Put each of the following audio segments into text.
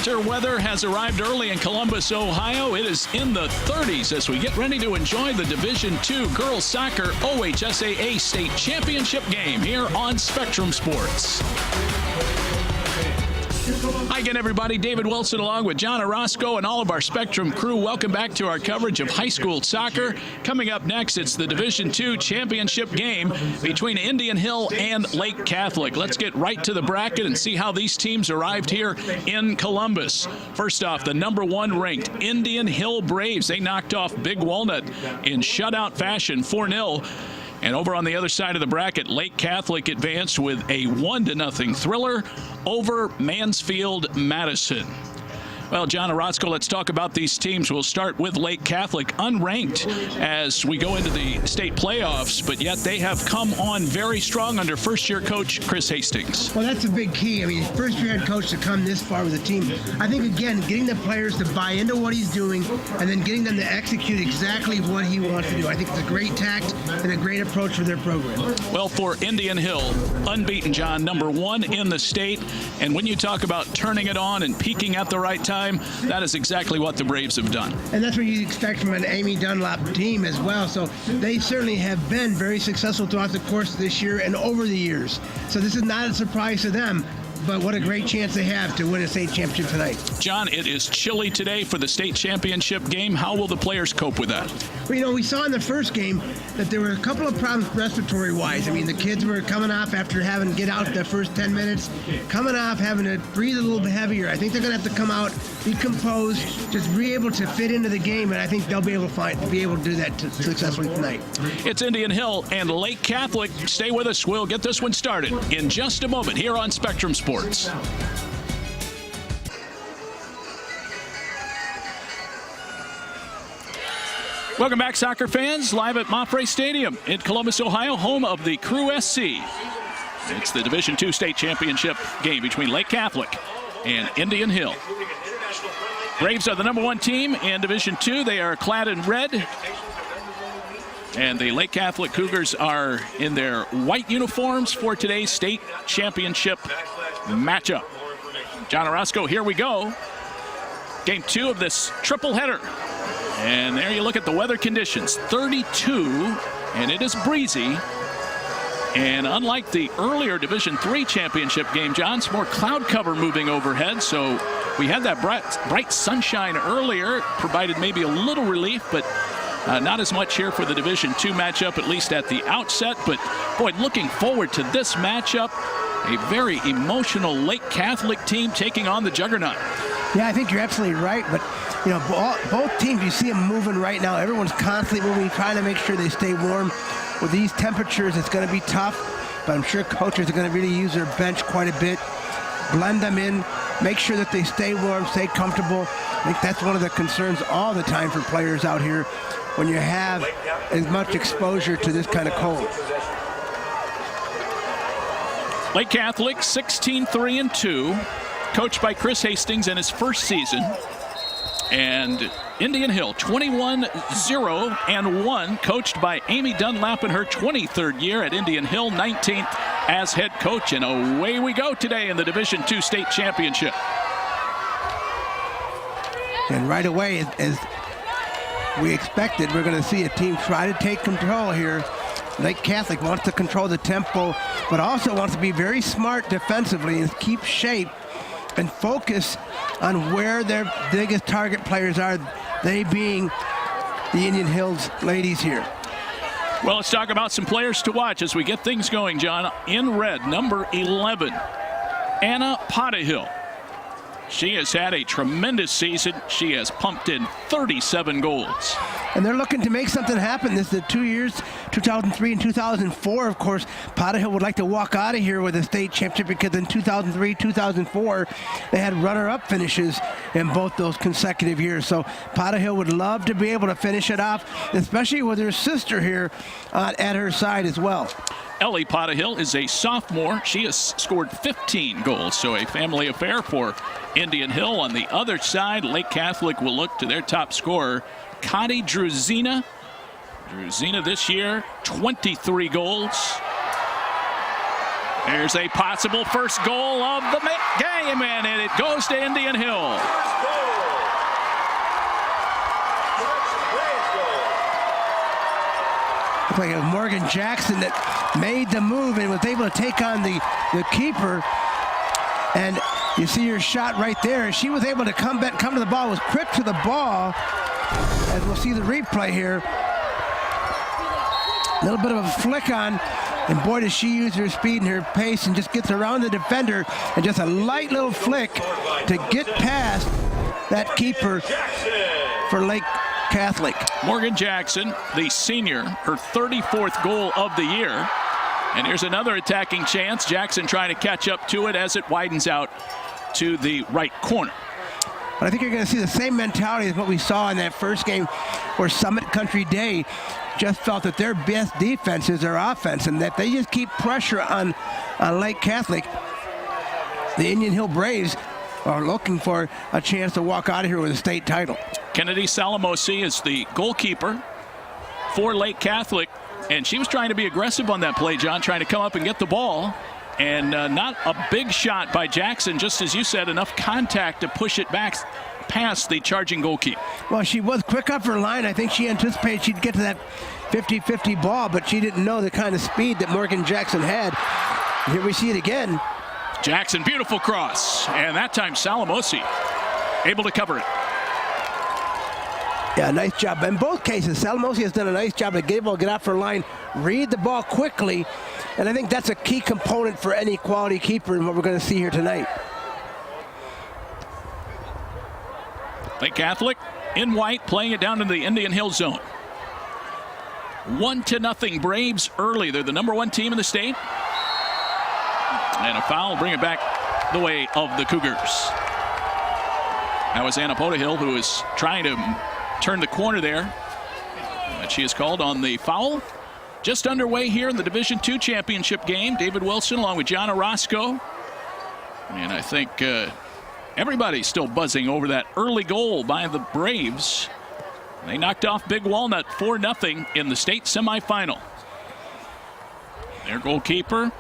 Winter weather has arrived early in Columbus, Ohio. It is in the 30s as we get ready to enjoy the Division II Girls Soccer OHSAA State Championship game here on Spectrum Sports. Hi again, everybody. David Wilson along with John Orozco and all of our Spectrum crew. Welcome back to our coverage of high school soccer. Coming up next, it's the Division II championship game between Indian Hill and Lake Catholic. Let's get right to the bracket and see how these teams arrived here in Columbus. First off, the number 1 ranked Indian Hill Braves. They knocked off Big Walnut in shutout fashion, 4-0. And over on the other side of the bracket, Lake Catholic advanced with a 1-0 thriller over Mansfield Madison. Well, John Orozco, let's talk about these teams. We'll start with Lake Catholic, unranked as we go into the state playoffs, but yet they have come on very strong under first-year coach Chris Hastings. Well, that's a big key. I mean, first-year head coach to come this far with a team. I think, again, getting the players to buy into what he's doing and then getting them to execute exactly what he wants to do. I think it's a great tact and a great approach for their program. Well, for Indian Hill, unbeaten, John, number 1 in the state. And when you talk about turning it on and peaking at the right time, that is exactly what the Braves have done. And that's what you expect from an Amy Dunlap team as well. So they certainly have been very successful throughout the course of this year and over the years. So this is not a surprise to them. But what a great chance they have to win a state championship tonight. John, it is chilly today for the state championship game. How will the players cope with that? Well, you know, we saw in the first game that there were a couple of problems respiratory-wise. I mean, the kids were coming off after having to get out the first 10 minutes, coming off having to breathe a little bit heavier. I think they're going to have to come out, be composed, just be able to fit into the game, and I think they'll be able to do that successfully tonight. It's Indian Hill and Lake Catholic. Stay with us. We'll get this one started in just a moment here on Spectrum Sports. Welcome back, soccer fans, live at Mopre Stadium in Columbus, Ohio, home of the Crew SC. It's the Division II state championship game between Lake Catholic and Indian Hill. Braves are the number 1 team in Division II. They are clad in red. And the Lake Catholic Cougars are in their white uniforms for today's state championship matchup. John Orozco, here we go. Game 2 of this triple header. And there you look at the weather conditions, 32, and it is breezy. And unlike the earlier Division III championship game, John, it's more cloud cover moving overhead. So we had that bright sunshine earlier, provided maybe a little relief, but not as much here for the Division II matchup, at least at the outset. But, boy, looking forward to this matchup. A very emotional Lake Catholic team taking on the juggernaut. Yeah, I think you're absolutely right. But, you know, both teams, you see them moving right now. Everyone's constantly moving, trying to make sure they stay warm. With these temperatures, it's going to be tough. But I'm sure coaches are going to really use their bench quite a bit, blend them in, make sure that they stay warm, stay comfortable. I think that's one of the concerns all the time for players out here when you have as much exposure to this kind of cold. Lake Catholic 16-3-2, coached by Chris Hastings in his first season. And Indian Hill 21-0-1, coached by Amy Dunlap in her 23rd year at Indian Hill, 19th as head coach. And away we go today in the Division II state championship. And right away, as we expected, we're going to see a team try to take control here. Lake Catholic wants to control the tempo, but also wants to be very smart defensively and keep shape and focus on where their biggest target players are, they being the Indian Hills ladies here. Well, let's talk about some players to watch as we get things going, John. In red, number 11, Anna Potahill. She has had a tremendous season. She has pumped in 37 goals. And they're looking to make something happen. This is the 2 years, 2003 and 2004. Of course, Potahill would like to walk out of here with a state championship because in 2003, 2004, they had runner-up finishes in both those consecutive years. So Potahill would love to be able to finish it off, especially with her sister here at her side as well. Ellie Potahill is a sophomore. She has scored 15 goals, so a family affair for Indian Hill. On the other side, Lake Catholic will look to their top scorer, Connie Druzina. Druzina this year, 23 goals. There's a possible first goal of the game. time, and it goes to Indian Hill. Looks like it was Morgan Jackson that made the move and was able to take on the keeper. And you see her shot right there. She was able to come to the ball, was quick to the ball. As we'll see the replay here. A little bit of a flick on, and boy, does she use her speed and her pace and just gets around the defender, and just a light little flick to get past that keeper for Lake Catholic. Morgan Jackson, the senior, her 34th goal of the year. And here's another attacking chance. Jackson trying to catch up to it as it widens out to the right corner. But I think you're going to see the same mentality as what we saw in that first game where Summit Country Day just felt that their best defense is their offense, and that they just keep pressure on Lake Catholic. The Indian Hill Braves are looking for a chance to walk out of here with a state title. Kennedy Salamosi is the goalkeeper for Lake Catholic, and she was trying to be aggressive on that play, John, trying to come up and get the ball. And not a big shot by Jackson, just as you said, enough contact to push it back past the charging goalkeeper. Well, she was quick up her line. I think she anticipated she'd get to that 50-50 ball, but she didn't know the kind of speed that Morgan Jackson had. Here we see it again. Jackson, beautiful cross. And that time Salamosi able to cover it. Yeah, nice job. In both cases, Salamosi has done a nice job to get off her line, read the ball quickly, and I think that's a key component for any quality keeper in what we're going to see here tonight. Lake Catholic in white, playing it down into the Indian Hill zone. 1-0 Braves early. They're the #1 team in the state. And a foul, bring it back the way of the Cougars. That was Anna Potahill, who is trying to turn the corner there. But she is called on the foul. Just underway here in the Division II championship game. David Wilson along with John Orozco. And I think everybody's still buzzing over that early goal by the Braves. They knocked off Big Walnut 4-0 in the state semifinal. Their goalkeeper,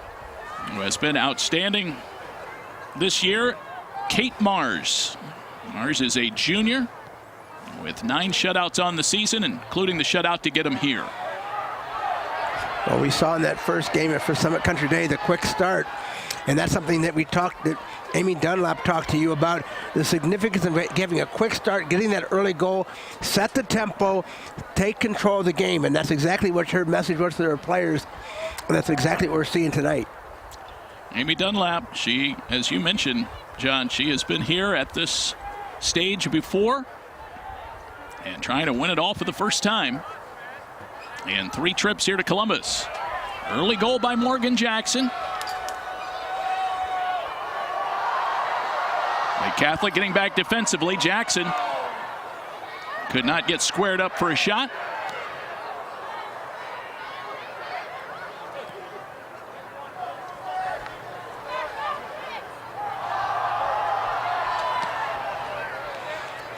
who has been outstanding this year, Kate Marsh. Marsh is a junior with 9 shutouts on the season, including the shutout to get him here. Well, we saw in that first game for Summit Country Day the quick start, and that's something that that Amy Dunlap talked to you about, the significance of giving a quick start, getting that early goal, set the tempo, take control of the game, and that's exactly what her message was to her players, and that's exactly what we're seeing tonight. Amy Dunlap, she, as you mentioned, John, she has been here at this stage before and trying to win it all for the first time. And 3 trips here to Columbus. Early goal by Morgan Jackson. Lake Catholic getting back defensively. Jackson could not get squared up for a shot.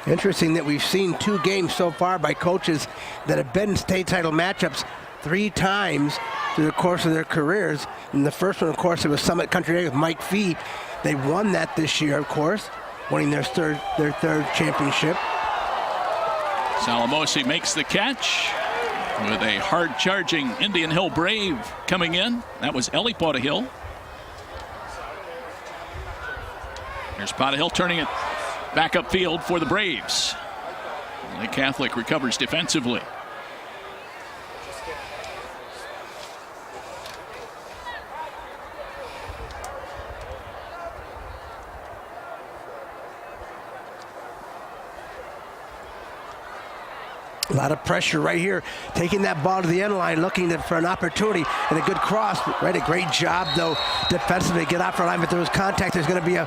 Interesting that we've seen 2 games so far by coaches that have been state title matchups 3 times through the course of their careers. And the first one, of course, it was Summit Country Day with Mike Fee. They won that this year, of course, winning their third championship. Salamosi makes the catch with a hard-charging Indian Hill Brave coming in. That was Ellie Potahill. Here's Potahill turning it back upfield for the Braves. Lake Catholic recovers defensively. A lot of pressure right here, taking that ball to the end line, looking for an opportunity and a good cross. Right, a great job though defensively, get off her line. But there was contact. There's going to be a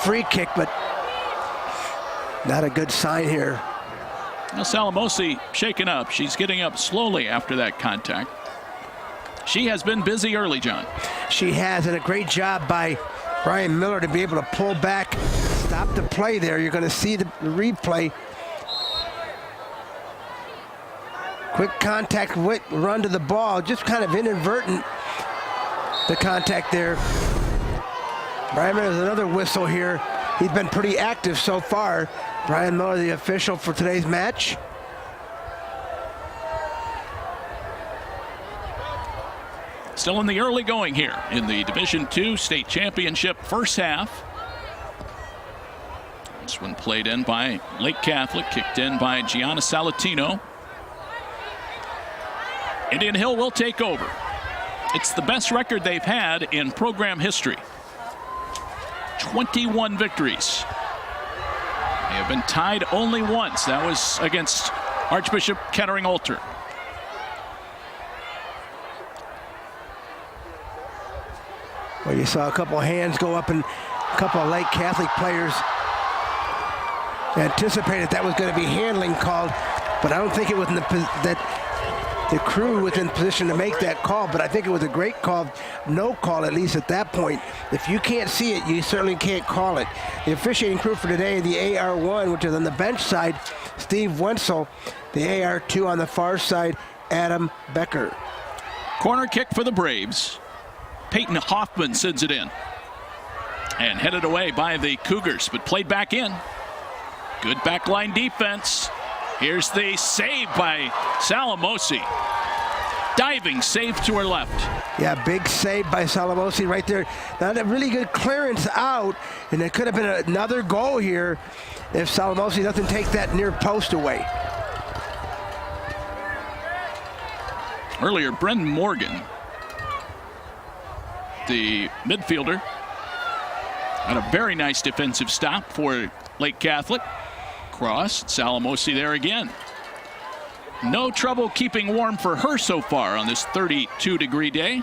free kick, but not a good sign here. Now Salamosi shaken up. She's getting up slowly after that contact. She has been busy early, John. She has, and a great job by Brian Miller to be able to pull back, stop the play there. You're going to see the replay. Quick contact, run to the ball, just kind of inadvertent, the contact there. Brian Miller has another whistle here. He's been pretty active so far. Brian Miller, the official for today's match. Still in the early going here in the Division II State Championship first half. This one played in by Lake Catholic, kicked in by Gianna Salatino. Indian Hill will take over. It's the best record they've had in program history. 21 victories. They have been tied only once. That was against Archbishop Kettering-Alter. Well, you saw a couple hands go up and a couple of Lake Catholic players anticipated that was going to be handling called, but I don't think it was in the crew was in position to make that call, but I think it was a great call, no call at least at that point. If you can't see it, you certainly can't call it. The officiating crew for today, the AR1, which is on the bench side, Steve Wenzel. The AR2 on the far side, Adam Becker. Corner kick for the Braves. Peyton Hoffman sends it in. And headed away by the Cougars, but played back in. Good backline defense. Here's the save by Salamosi. Diving save to her left. Yeah, big save by Salamosi right there. Not a really good clearance out, and it could have been another goal here if Salamosi doesn't take that near post away. Earlier, Brendan Morgan, the midfielder, had a very nice defensive stop for Lake Catholic. Cross, Salamosi there again. No trouble keeping warm for her so far on this 32-degree day.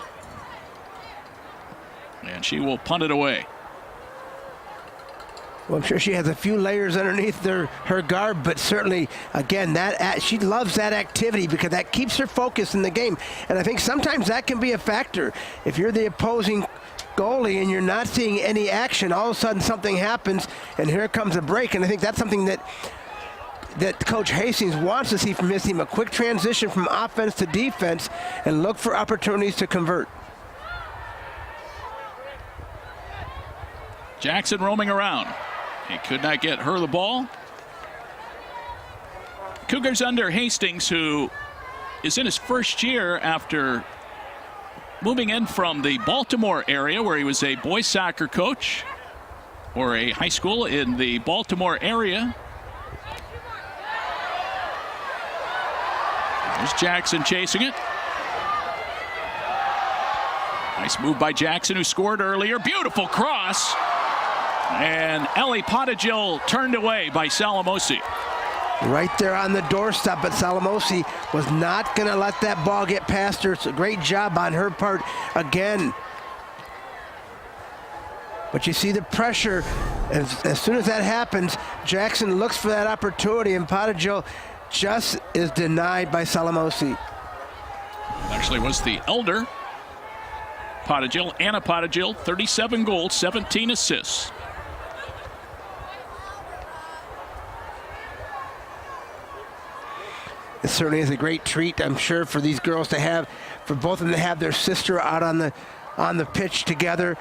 And she will punt it away. Well, I'm sure she has a few layers underneath her garb, but certainly, again, she loves that activity because that keeps her focused in the game. And I think sometimes that can be a factor. If you're the opposing goalie and you're not seeing any action, all of a sudden something happens, and here comes a break. And I think that's something that Coach Hastings wants to see from his team, a quick transition from offense to defense and look for opportunities to convert. Jackson roaming around. He could not get her the ball. Cougars under Hastings, who is in his first year after moving in from the Baltimore area, where he was a boys soccer coach, or a high school in the Baltimore area. There's Jackson chasing it. Nice move by Jackson, who scored earlier. Beautiful cross. And Ellie Pottigill turned away by Salamosi. Right there on the doorstep, but Salamosi was not going to let that ball get past her. It's a great job on her part again. But you see the pressure. As soon as that happens, Jackson looks for that opportunity, and Pottigill just is denied by Salamosi. Actually was the elder Pottigill, Anna Pottigill, 37 goals, 17 assists. It certainly is a great treat, I'm sure, for these girls to have, for both of them to have their sister out on the pitch together,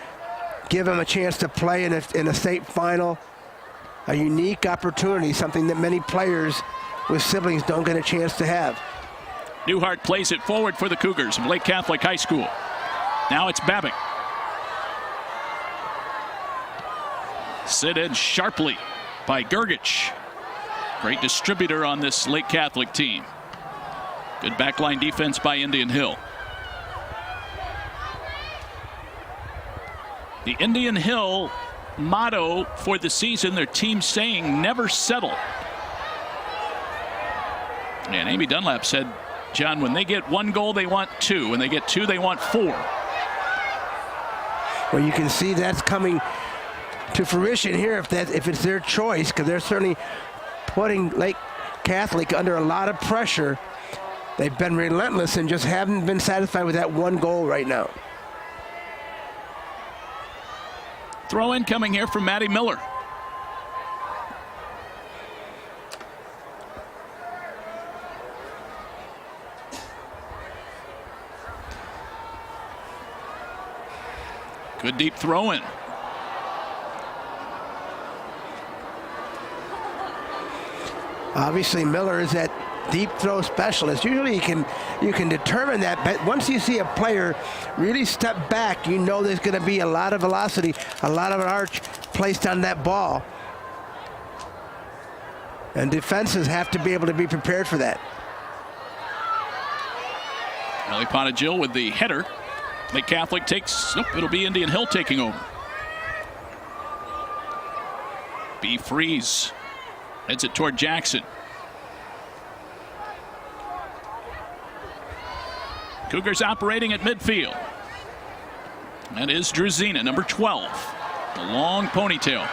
give them a chance to play in a state final. A unique opportunity, something that many players with siblings don't get a chance to have. Newhart plays it forward for the Cougars of Lake Catholic High School. Now it's Babick. Sit in sharply by Gergich. Great distributor on this Lake Catholic team. Good backline defense by Indian Hill. The Indian Hill motto for the season, their team saying, never settle. And Amy Dunlap said, John, when they get one goal, they want two. When they get two, they want four. Well, you can see that's coming to fruition here if it's their choice, because they're certainly putting Lake Catholic under a lot of pressure. They've been relentless and just haven't been satisfied with that one goal right now. Throw in coming here from Maddie Miller. Good deep throw in. Obviously, Miller is that deep throw specialist. Usually you can determine that, but once you see a player really step back, you know there's going to be a lot of velocity, a lot of an arch placed on that ball. And defenses have to be able to be prepared for that. Ellie Pottigill with the header. Lake Catholic takes, nope, it'll be Indian Hill taking over. B. Freeze heads it toward Jackson. Cougars operating at midfield. That is Druzina, number 12. The long ponytail.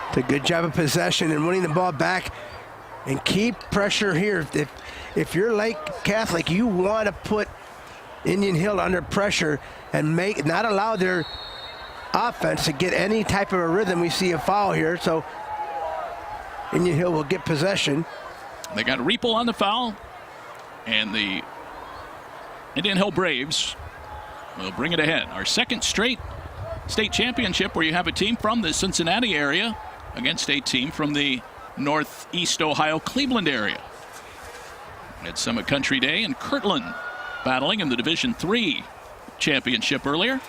It's a good job of possession and winning the ball back and keep pressure here. If you're Lake Catholic, you want to put Indian Hill under pressure and not allow their offense to get any type of a rhythm. We see a foul here, so Indian Hill will get possession. They got Riepel on the foul, and the Indian Hill Braves will bring it ahead. Our second straight state championship where you have a team from the Cincinnati area against a team from the Northeast Ohio Cleveland area. At Summit Country Day and Kirtland battling in the Division III championship earlier.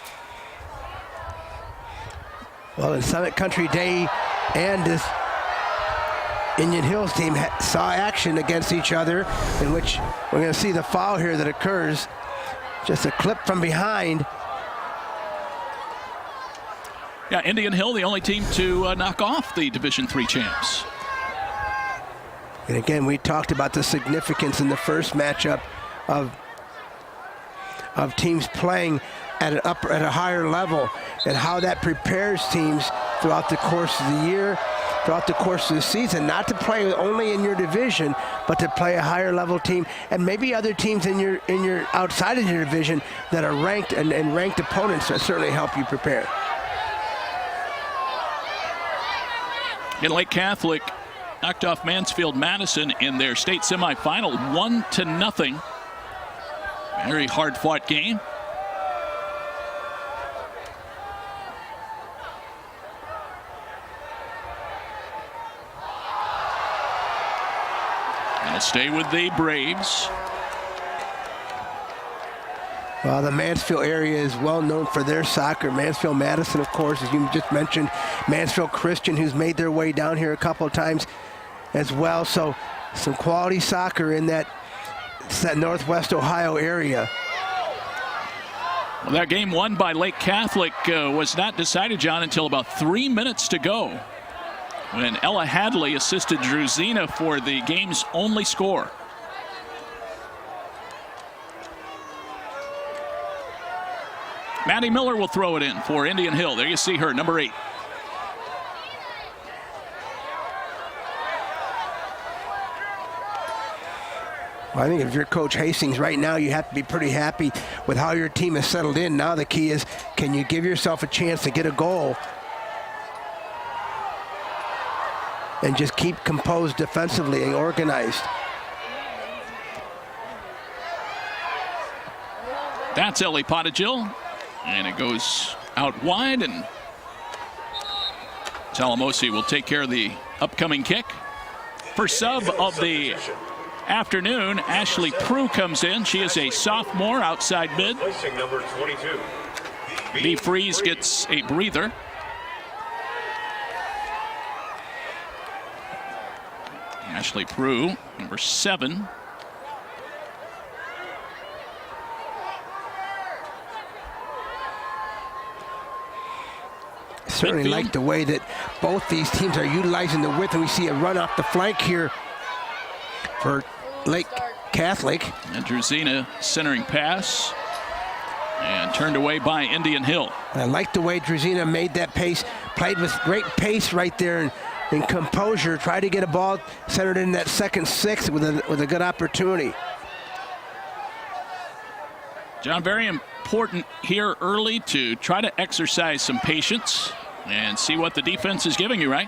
Well, in Summit Country Day and this Indian Hills team saw action against each other, in which we're going to see the foul here that occurs. Just a clip from behind. Yeah, Indian Hill, the only team to knock off the Division III champs. And again, we talked about the significance in the first matchup of teams playing at a higher level and how that prepares teams throughout the course of the year, throughout the course of the season, not to play only in your division, but to play a higher level team and maybe other teams in your outside of your division that are ranked and ranked opponents that certainly help you prepare. And Lake Catholic knocked off Mansfield-Madison in their state semifinal 1-0. Very hard-fought game. And it'll stay with the Braves. Well, the Mansfield area is well known for their soccer. Mansfield-Madison, of course, as you just mentioned. Mansfield Christian, who's made their way down here a couple of times as well. So some quality soccer in that Northwest Ohio area. Well, that game won by Lake Catholic was not decided, John, until about 3 minutes to go, when Ella Hadley assisted Druzina for the game's only score. Maddie Miller will throw it in for Indian Hill. There you see her, number 8. Well, I think if you're Coach Hastings right now, you have to be pretty happy with how your team has settled in. Now the key is, can you give yourself a chance to get a goal and just keep composed defensively and organized? That's Ellie Pottigill. And it goes out wide, and Talamosi will take care of the upcoming kick. First sub of the afternoon, Ashley Prue comes in. She is a sophomore outside mid. Placing number 22. B. Freeze gets a breather. Ashley Prue, number 7. Certainly Midfield. like the way that both these teams are utilizing the width, and we see a run off the flank here for Lake Catholic. And Druzina centering pass and turned away by Indian Hill. And I like the way Druzina made that pace, played with great pace right there and composure, tried to get a ball centered in that second 6 with a good opportunity. John, very important here early to try to exercise some patience and see what the defense is giving you, right?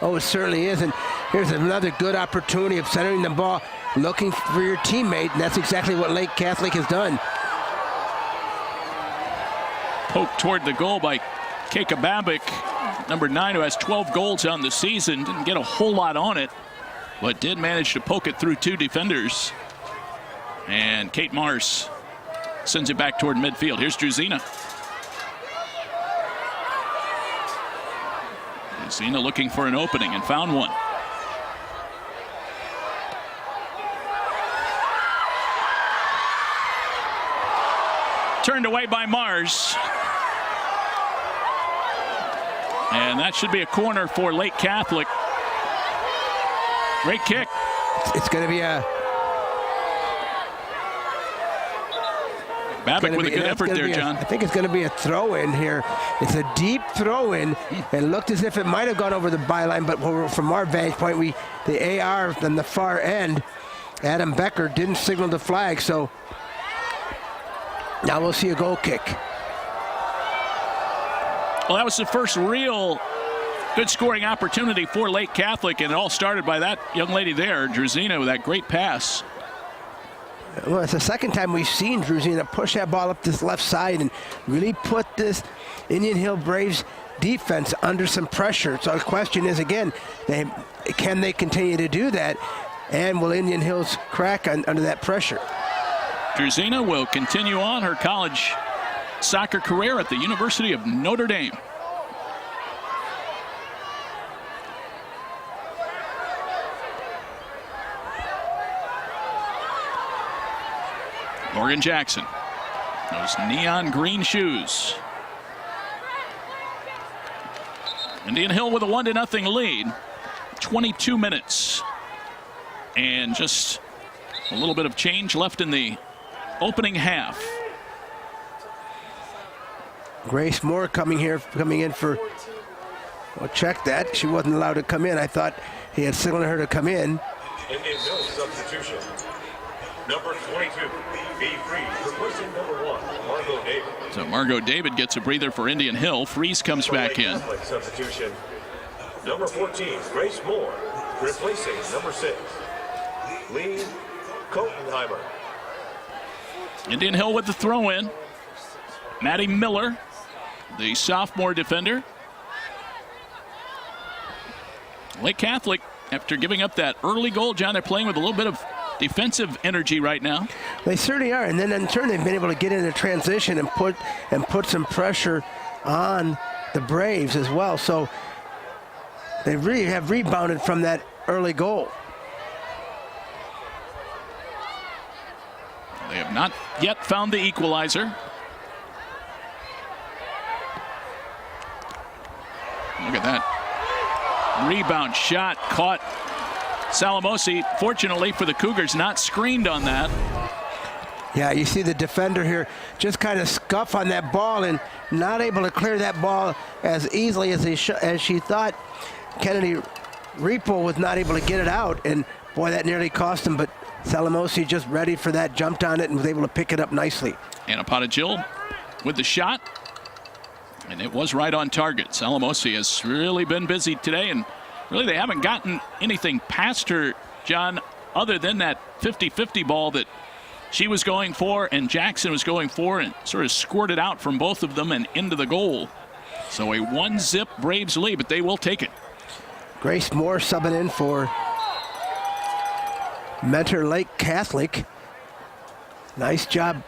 Oh, it certainly is. And here's another good opportunity of centering the ball, looking for your teammate, and that's exactly what Lake Catholic has done. Poked toward the goal by Keika Babic. number 9, who has 12 goals on the season. Didn't get a whole lot on it, but did manage to poke it through 2 defenders. And Kate Marsh sends it back toward midfield. Here's Druzina. Druzina looking for an opening and found one. Turned away by Marsh. And that should be a corner for Lake Catholic. Great kick. It's going to be a... Babick with a good effort there, John. I think it's going to be a throw-in here. It's a deep throw-in. It looked as if it might have gone over the byline, but from our vantage point, the AR on the far end, Adam Becker didn't signal the flag, so now we'll see a goal kick. Well, that was the first real good scoring opportunity for Lake Catholic, and it all started by that young lady there, Druzina, with that great pass. Well, it's the second time we've seen Druzina push that ball up this left side and really put this Indian Hill Braves defense under some pressure. So the question is, again, can they continue to do that? And will Indian Hills crack under that pressure? Druzina will continue on her college soccer career at the University of Notre Dame. Morgan Jackson, those neon green shoes. Indian Hill with a 1-0 lead. 22 minutes. And just a little bit of change left in the opening half. Grace Moore coming in for, well, check that. She wasn't allowed to come in. I thought he had signaled her to come in. Indian Hill substitution. Number 22, B. Freeze, replacing number 1, Margot David. So Margot David gets a breather for Indian Hill. Freeze comes back in. Substitution. Number 14, Grace Moore, replacing number 6, Lee Kotenheimer. Indian Hill with the throw-in. Maddie Miller, the sophomore defender. Lake Catholic, after giving up that early goal, John, they're playing with a little bit of defensive energy right now. They certainly are, and then in turn they've been able to get into transition and put some pressure on the Braves as well. So they really have rebounded from that early goal. They have not yet found the equalizer. Look at that rebound shot caught. Salamosi, fortunately for the Cougars, not screened on that. Yeah, you see the defender here just kind of scuff on that ball and not able to clear that ball as easily as she thought. Kennedy Repo was not able to get it out, and boy, that nearly cost him, but Salamosi just ready for that, jumped on it and was able to pick it up nicely. Anapata Jill with the shot, and it was right on target. Salamosi has really been busy today, and really they haven't gotten anything past her, John, other than that 50-50 ball that she was going for and Jackson was going for, and sort of squirted out from both of them and into the goal. So a 1-zip Braves lead, but they will take it. Grace Moore subbing in for Mentor Lake Catholic. Nice job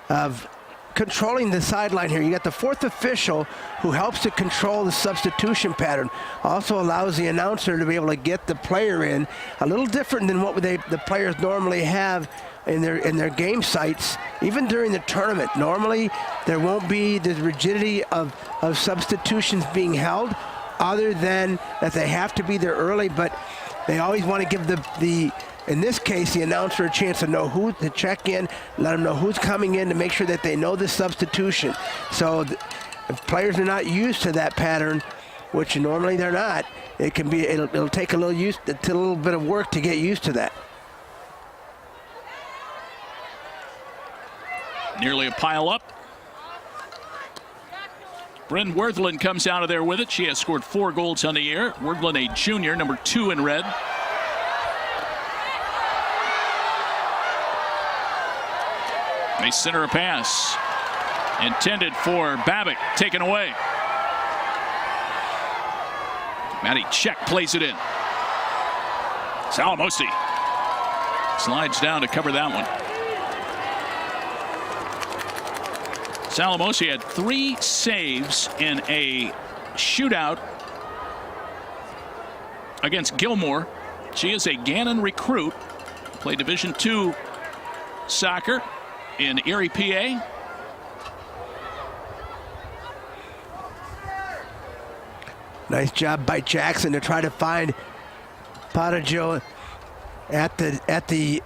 of controlling the sideline here. You got the fourth official who helps to control the substitution pattern. Also allows the announcer to be able to get the player in. A little different than what the players normally have in their game sites, even during the tournament. Normally, there won't be the rigidity of substitutions being held, other than that they have to be there early, but they always want to give the in this case, the announcer a chance to know who to check in, let them know who's coming in to make sure that they know the substitution. So if players are not used to that pattern, which normally they're not, it'll take a little bit of work to get used to that. Nearly a pile up. Bryn Worthland comes out of there with it. She has scored 4 goals on the year. Worthland, a junior, number 2 in red. They center a pass intended for Babick, taken away. Maddie Check plays it in. Salamosi slides down to cover that one. Salamosi had 3 saves in a shootout against Gilmore. She is a Gannon recruit. Played Division II soccer in Erie, PA. Nice job by Jackson to try to find Potajo at the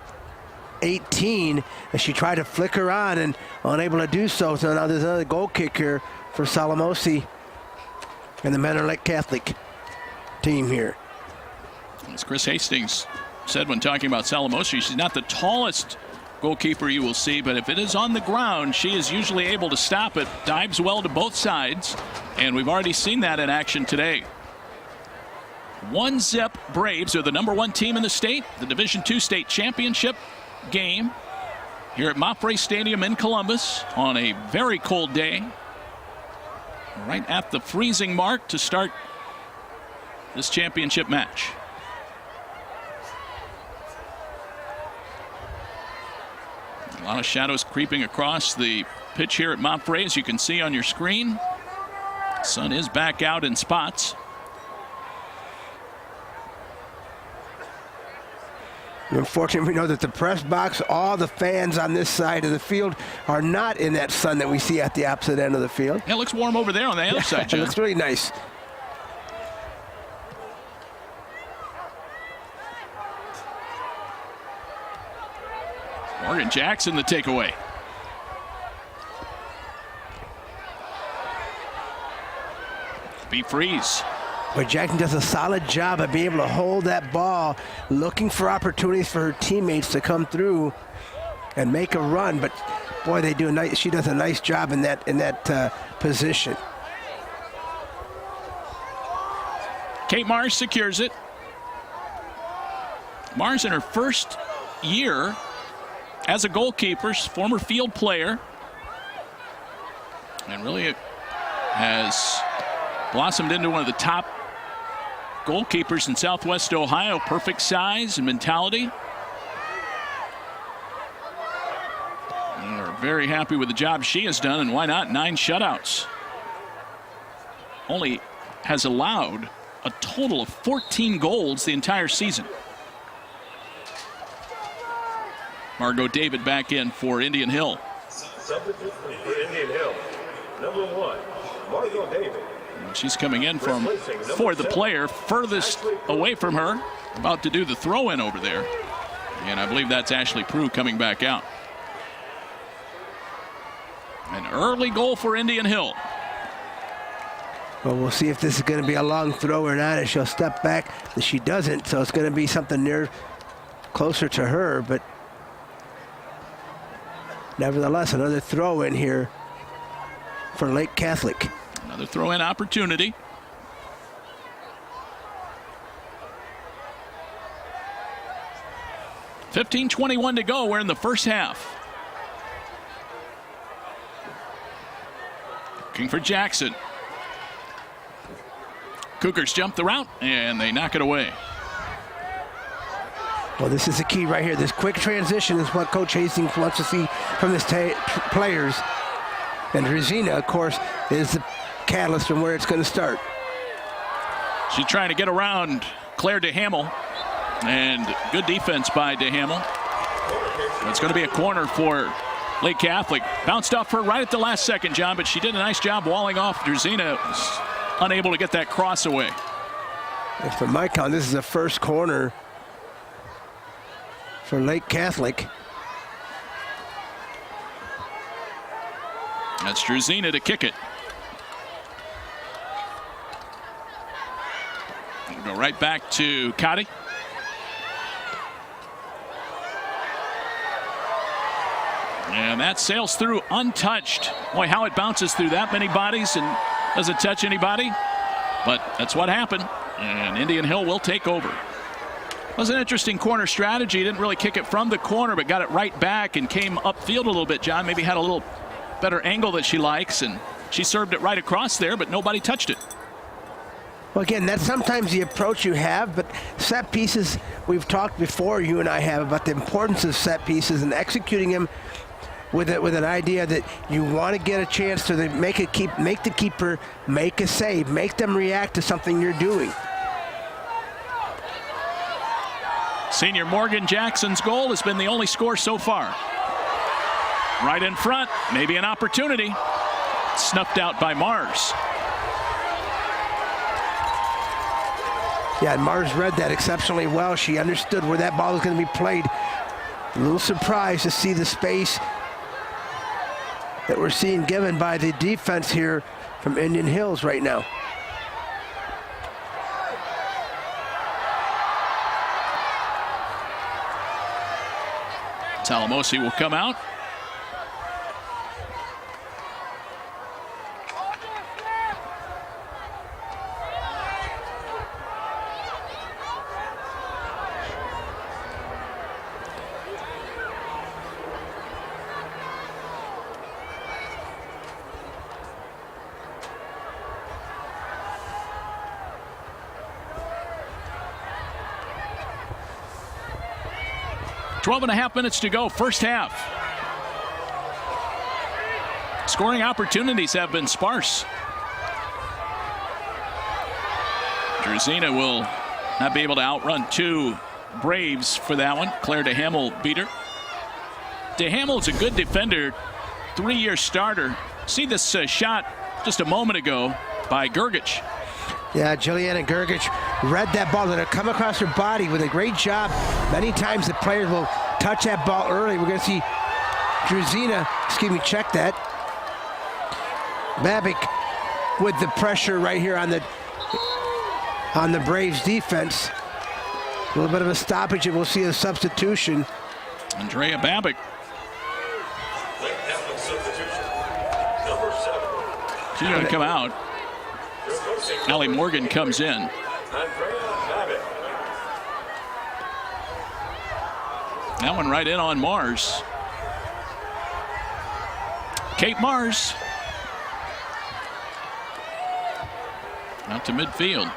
18 as she tried to flicker on and unable to do so. So now there's another goal kick here for Salamosi and the Manor Lake Catholic team here. As Chris Hastings said when talking about Salamosi, she's not the tallest goalkeeper you will see, but if it is on the ground, she is usually able to stop it. Dives well to both sides, and we've already seen that in action today. 1-zip Braves are the #1 team in the state. The Division II state championship game here at Mopre Stadium in Columbus on a very cold day. Right at the freezing mark to start this championship match. A lot of shadows creeping across the pitch here at Mopre, as you can see on your screen. Sun is back out in spots. Unfortunately, we know that the press box, all the fans on this side of the field are not in that sun that we see at the opposite end of the field. Yeah, it looks warm over there on the other side, John. It looks really nice. Morgan Jackson the takeaway. B. Freeze. But Jackson does a solid job of being able to hold that ball, looking for opportunities for her teammates to come through and make a run. But boy, they do a nice. She does a nice job in that position. Kate Marsh secures it. Marsh in her first year as a goalkeeper, former field player, and really has blossomed into one of the top goalkeepers in Southwest Ohio. Perfect size and mentality. And we're very happy with the job she has done, and why not? 9 shutouts. Only has allowed a total of 14 goals the entire season. Margot David back in for Indian Hill. Substitute for Indian Hill, #1, Margot David. And she's coming in for the player furthest away from her, about to do the throw-in over there. And I believe that's Ashley Prue coming back out. An early goal for Indian Hill. Well, we'll see if this is going to be a long throw or not. If she'll step back, she doesn't, so it's going to be something near closer to her. But nevertheless, another throw in here for Lake Catholic. Another throw-in opportunity. .21 to go. We're in the first half. Looking for Jackson. Cougars jump the route, and they knock it away. Well, this is the key right here. This quick transition is what Coach Hastings wants to see from his players. And Regina, of course, is the catalyst from where it's going to start. She's trying to get around Claire DeHamel, and good defense by DeHamel. It's going to be a corner for Lake Catholic. Bounced off her right at the last second, John, but she did a nice job walling off. Regina was unable to get that cross away. And for my count, this is the first corner for Lake Catholic. That's Druzina to kick it. We'll go right back to Cotty. And that sails through untouched. Boy, how it bounces through that many bodies and doesn't touch anybody. But that's what happened. And Indian Hill will take over. It was an interesting corner strategy. Didn't really kick it from the corner, but got it right back and came upfield a little bit, John. Maybe had a little better angle that she likes, and she served it right across there, but nobody touched it. Well, again, that's sometimes the approach you have, but set pieces, we've talked before, you and I have, about the importance of set pieces and executing them with an idea that you want to get a chance to make the keeper make a save, make them react to something you're doing. Senior Morgan Jackson's goal has been the only score so far. Right in front, maybe an opportunity. Snuffed out by Marsh. Yeah, and Marsh read that exceptionally well. She understood where that ball was going to be played. A little surprised to see the space that we're seeing given by the defense here from Indian Hills right now. Talamosi will come out. Twelve and a half minutes to go, first half. Scoring opportunities have been sparse. Drazina will not be able to outrun two Braves for that one. Claire DeHamel beat her. DeHamel's a good defender, 3-year starter. See this shot just a moment ago by Gergich. Yeah, Juliana Gergich read that ball, let it come across her body with a great job. Many times the players will touch that ball early. We're going to see Drazina, check that. Babic with the pressure right here on the Braves defense. A little bit of a stoppage, and we'll see a substitution. Andrea Babic. She's going to come out. Allie Morgan comes in. That one right in on Marsh. Kate Marsh. Out to midfield.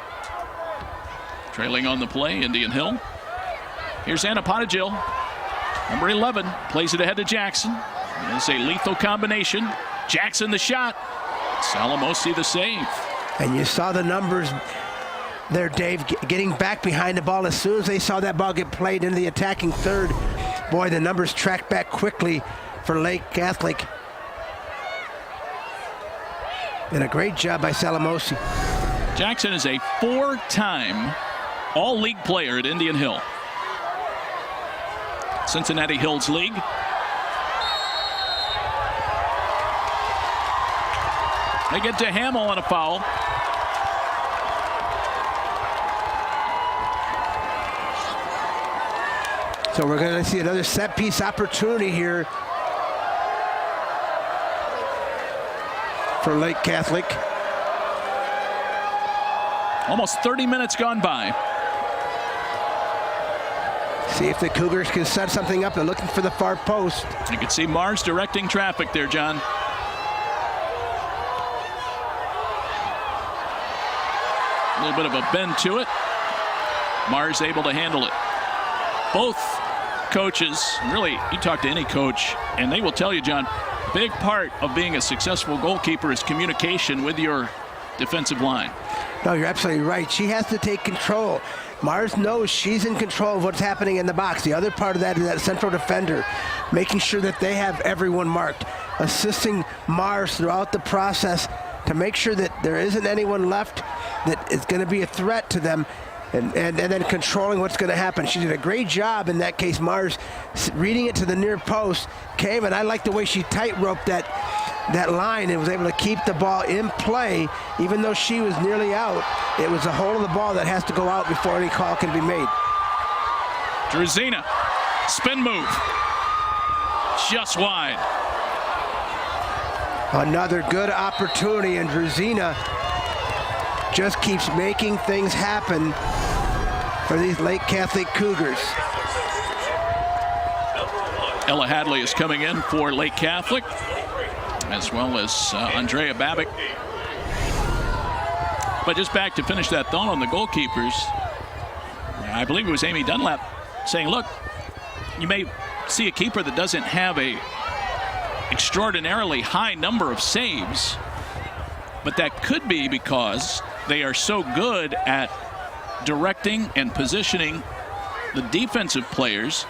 Trailing on the play, Indian Hill. Here's Anna Pottigill. Number 11 plays it ahead to Jackson. It's a lethal combination. Jackson the shot. Salamosi the save. And you saw the numbers there, Dave, getting back behind the ball. As soon as they saw that ball get played into the attacking third, boy, the numbers tracked back quickly for Lake Catholic. And a great job by Salamosi. Jackson is a 4-time all-league player at Indian Hill. Cincinnati Hills League. They get to Hamill on a foul. So we're going to see another set-piece opportunity here for Lake Catholic. Almost 30 minutes gone by. See if the Cougars can set something up. They're looking for the far post. You can see Marsh directing traffic there, John. A little bit of a bend to it. Marsh able to handle it. Both coaches, really, you talk to any coach, and they will tell you, John, big part of being a successful goalkeeper is communication with your defensive line. No, you're absolutely right. She has to take control. Mars knows she's in control of what's happening in the box. The other part of that is that central defender, making sure that they have everyone marked, assisting Mars throughout the process to make sure that there isn't anyone left that is going to be a threat to them, and then controlling what's going to happen. She did a great job in that case. Mars reading it to the near post, came, and I like the way she tight-roped that line and was able to keep the ball in play. Even though she was nearly out, it was a hold of the ball that has to go out before any call can be made. Drazina, spin move, just wide. Another good opportunity, and Drazina just keeps making things happen for these Lake Catholic Cougars. Ella Hadley is coming in for Lake Catholic, as well as Andrea Babic. But just back to finish that thought on the goalkeepers, I believe it was Amy Dunlap saying, look, you may see a keeper that doesn't have a extraordinarily high number of saves, but that could be because they are so good at directing and positioning the defensive players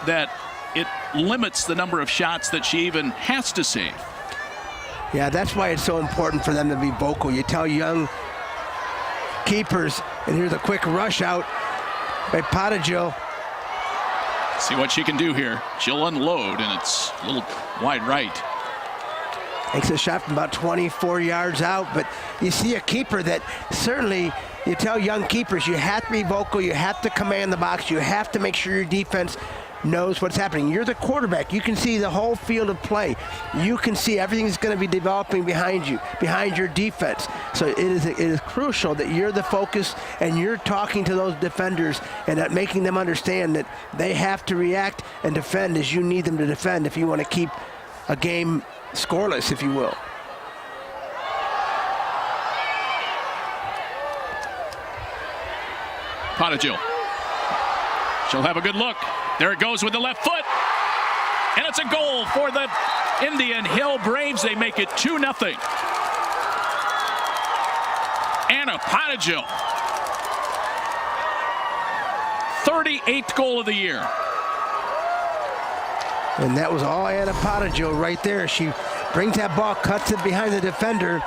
that it limits the number of shots that she even has to save. Yeah, that's why it's so important for them to be vocal. You tell young keepers, and here's a quick rush out by Potagil. See what she can do here. She'll unload, and it's a little wide right. Makes a shot from about 24 yards out, but you see a keeper that certainly, you tell young keepers, you have to be vocal, you have to command the box, you have to make sure your defense knows what's happening. You're the quarterback. You can see the whole field of play. You can see everything that's going to be developing behind you, behind your defense. So it is crucial that you're the focus and you're talking to those defenders and that making them understand that they have to react and defend as you need them to defend if you want to keep a game scoreless, if you will. Potagil. She'll have a good look. There it goes with the left foot. And it's a goal for the Indian Hill Braves. They make it 2-0. Anna Potagil. 38th goal of the year. And that was all Anna Potagil right there. She brings that ball, cuts it behind the defender,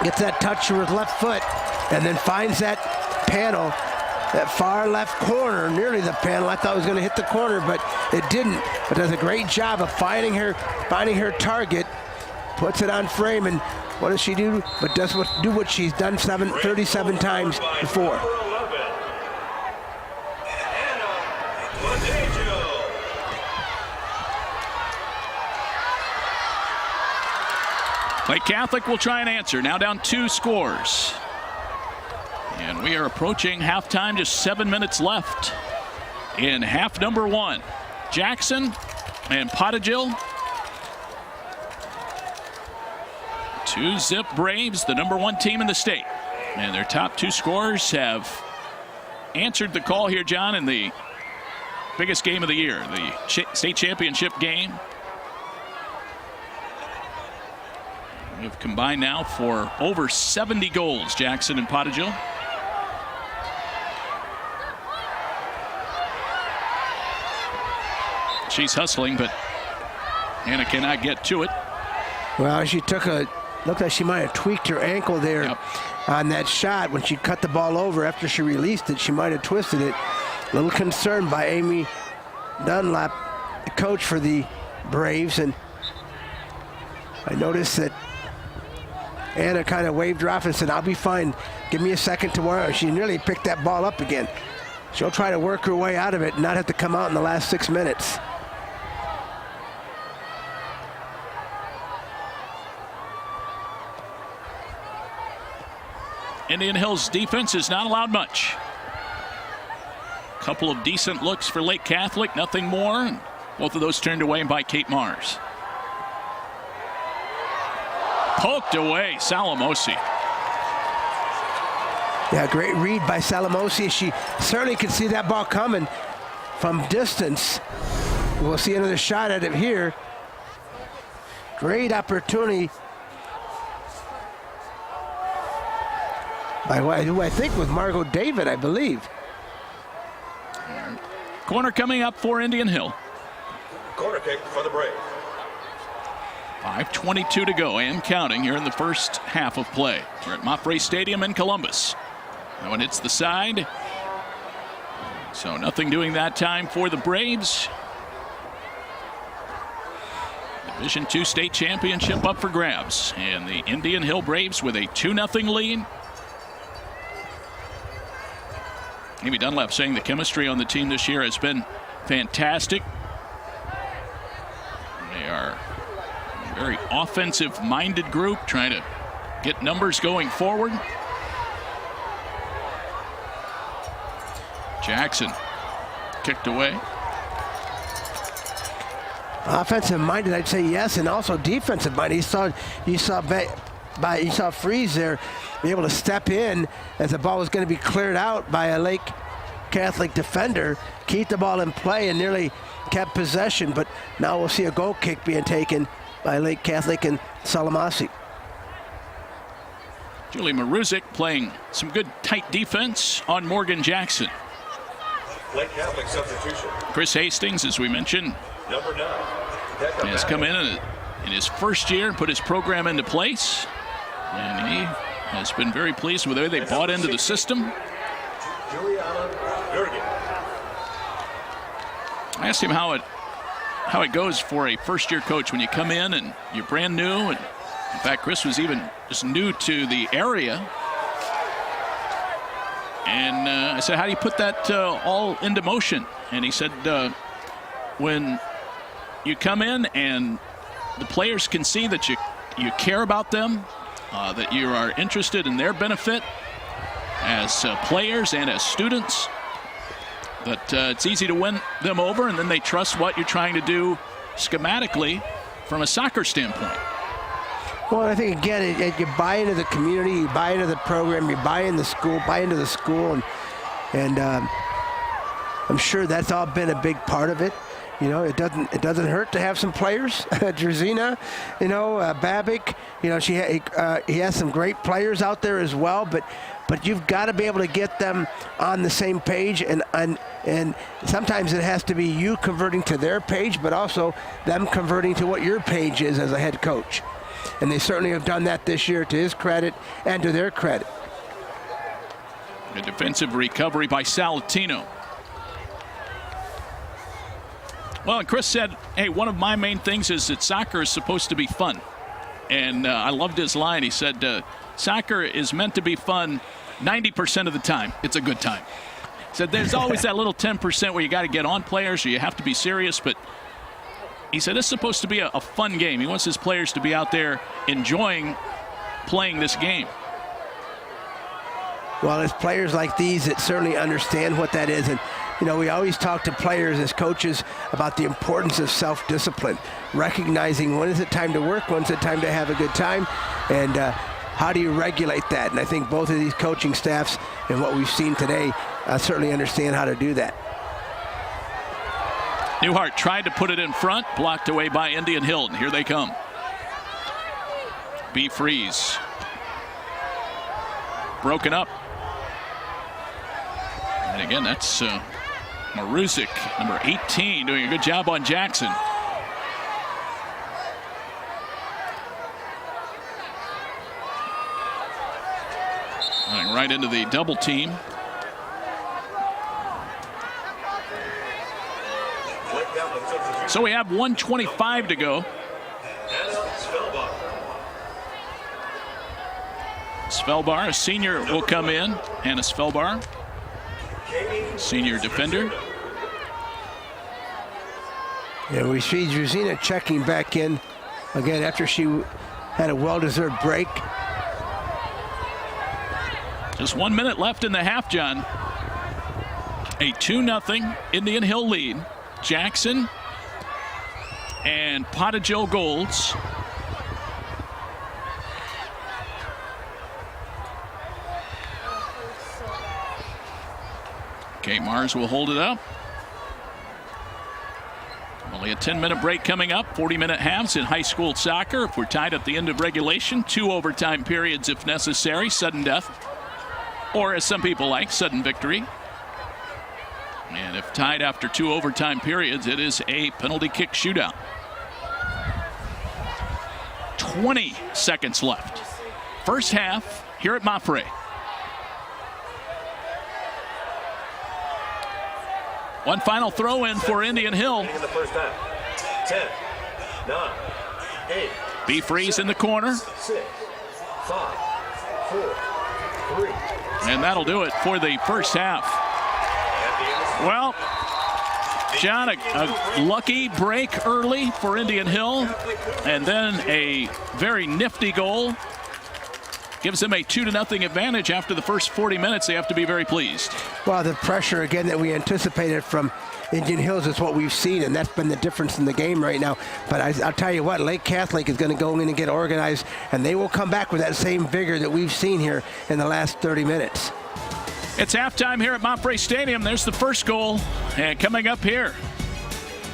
gets that touch with left foot, and then finds that panel, that far left corner, nearly the panel. I thought it was going to hit the corner, but it didn't. But does a great job of finding her target, puts it on frame, and what does she do? But does what she's done 37 times before. Lake Catholic will try and answer. Now down 2 scores. And we are approaching halftime, just 7 minutes left in half number 1. Jackson and Potagil. 2-zip Braves, the number 1 team in the state. And their top 2 scorers have answered the call here, John, in the biggest game of the year, the state championship game. We've combined now for over 70 goals, Jackson and Potagil. She's hustling, but Anna cannot get to it. Well, she looked like she might have tweaked her ankle there on that shot when she cut the ball over after she released it. She might have twisted it. A little concerned by Amy Dunlap, the coach for the Braves, and I noticed that Anna kind of waved her off and said, I'll be fine. Give me a second tomorrow. She nearly picked that ball up again. She'll try to work her way out of it and not have to come out in the last 6 minutes. Indian Hill's defense has not allowed much. A couple of decent looks for Lake Catholic, nothing more. Both of those turned away by Kate Marsh. Poked away, Salamosi. Yeah, great read by Salamosi. She certainly could see that ball coming from distance. We'll see another shot at it here. Great opportunity by who I think was Margot David, I believe. Corner coming up for Indian Hill. Corner kick for the Braves. 5:22 to go and counting here in the first half of play. We're at Moffray Stadium in Columbus. That one hits the side. So nothing doing that time for the Braves. Division II state championship up for grabs. And the Indian Hill Braves with a 2-0 lead. Amy Dunlap saying the chemistry on the team this year has been fantastic. They are a very offensive-minded group trying to get numbers going forward. Jackson kicked away. Offensive-minded, I'd say yes, and also defensive-minded. You saw Freeze there be able to step in as the ball was going to be cleared out by a Lake Catholic defender, keep the ball in play, and nearly kept possession. But now we'll see a goal kick being taken by Lake Catholic and Salamasi. Julie Maruzic playing some good tight defense on Morgan Jackson. Lake Catholic substitution. Chris Hastings, as we mentioned, Number 9. has come in his first year and put his program into place. And he has been very pleased with the way they bought into the system. Juliana Gergen. I asked him how it goes for a first-year coach when you come in and you're brand new. And in fact, Chris was even just new to the area. And I said, how do you put that all into motion? And he said, when you come in and the players can see that you care about them, that you are interested in their benefit as players and as students, that it's easy to win them over, and then they trust what you're trying to do schematically from a soccer standpoint. Well, I think, again, you buy into the community, you buy into the program, you buy into the school, and I'm sure that's all been a big part of it. You know, it doesn't hurt to have some players. Drzina, Babic, he has some great players out there as well, but you've got to be able to get them on the same page, and sometimes it has to be you converting to their page, but also them converting to what your page is as a head coach. And they certainly have done that this year, to his credit and to their credit. A defensive recovery by Salatino. Well, and Chris said, hey, one of my main things is that soccer is supposed to be fun. And I loved his line. He said, soccer is meant to be fun 90% of the time. It's a good time. He said there's always that little 10% where you got to get on players or you have to be serious, but he said it's supposed to be a fun game. He wants his players to be out there enjoying playing this game. Well, it's players like these that certainly understand what that is. And, we always talk to players as coaches about the importance of self-discipline, recognizing when is it time to work, when is it time to have a good time, and how do you regulate that? And I think both of these coaching staffs and what we've seen today certainly understand how to do that. Newhart tried to put it in front, blocked away by Indian Hill, and here they come. B. Freeze. Broken up. And again, that's Maruzic, number 18, doing a good job on Jackson. Running right into the double team. So we have 1:25 to go. Svelbar, a senior, will come in. Hannah Svelbar, senior defender. Yeah, we see Drzina checking back in again after she had a well-deserved break. Just 1 minute left in the half, John. A 2-0 Indian Hill lead. Jackson and Potajo Golds. Okay, Marsh will hold it up. Only a 10-minute break coming up. 40-minute halves in high school soccer. If we're tied at the end of regulation, 2 overtime periods if necessary. Sudden death, or as some people like, sudden victory. And if tied after 2 overtime periods, it is a penalty kick shootout. 20 seconds left. First half here at Mafre. One final throw in for Indian Hill. In the first half. 10, 9, 8. B. Freeze in the corner. 6, 5, 4, 3. And that'll do it for the first half. Well, John, a lucky break early for Indian Hill, and then a very nifty goal gives them a 2-0 advantage after the first 40 minutes. They have to be very pleased. Well, the pressure, again, that we anticipated from Indian Hills is what we've seen, and that's been the difference in the game right now. But I'll tell you what, Lake Catholic is going to go in and get organized, and they will come back with that same vigor that we've seen here in the last 30 minutes. It's halftime here at Montfray Stadium. There's the first goal, and coming up here,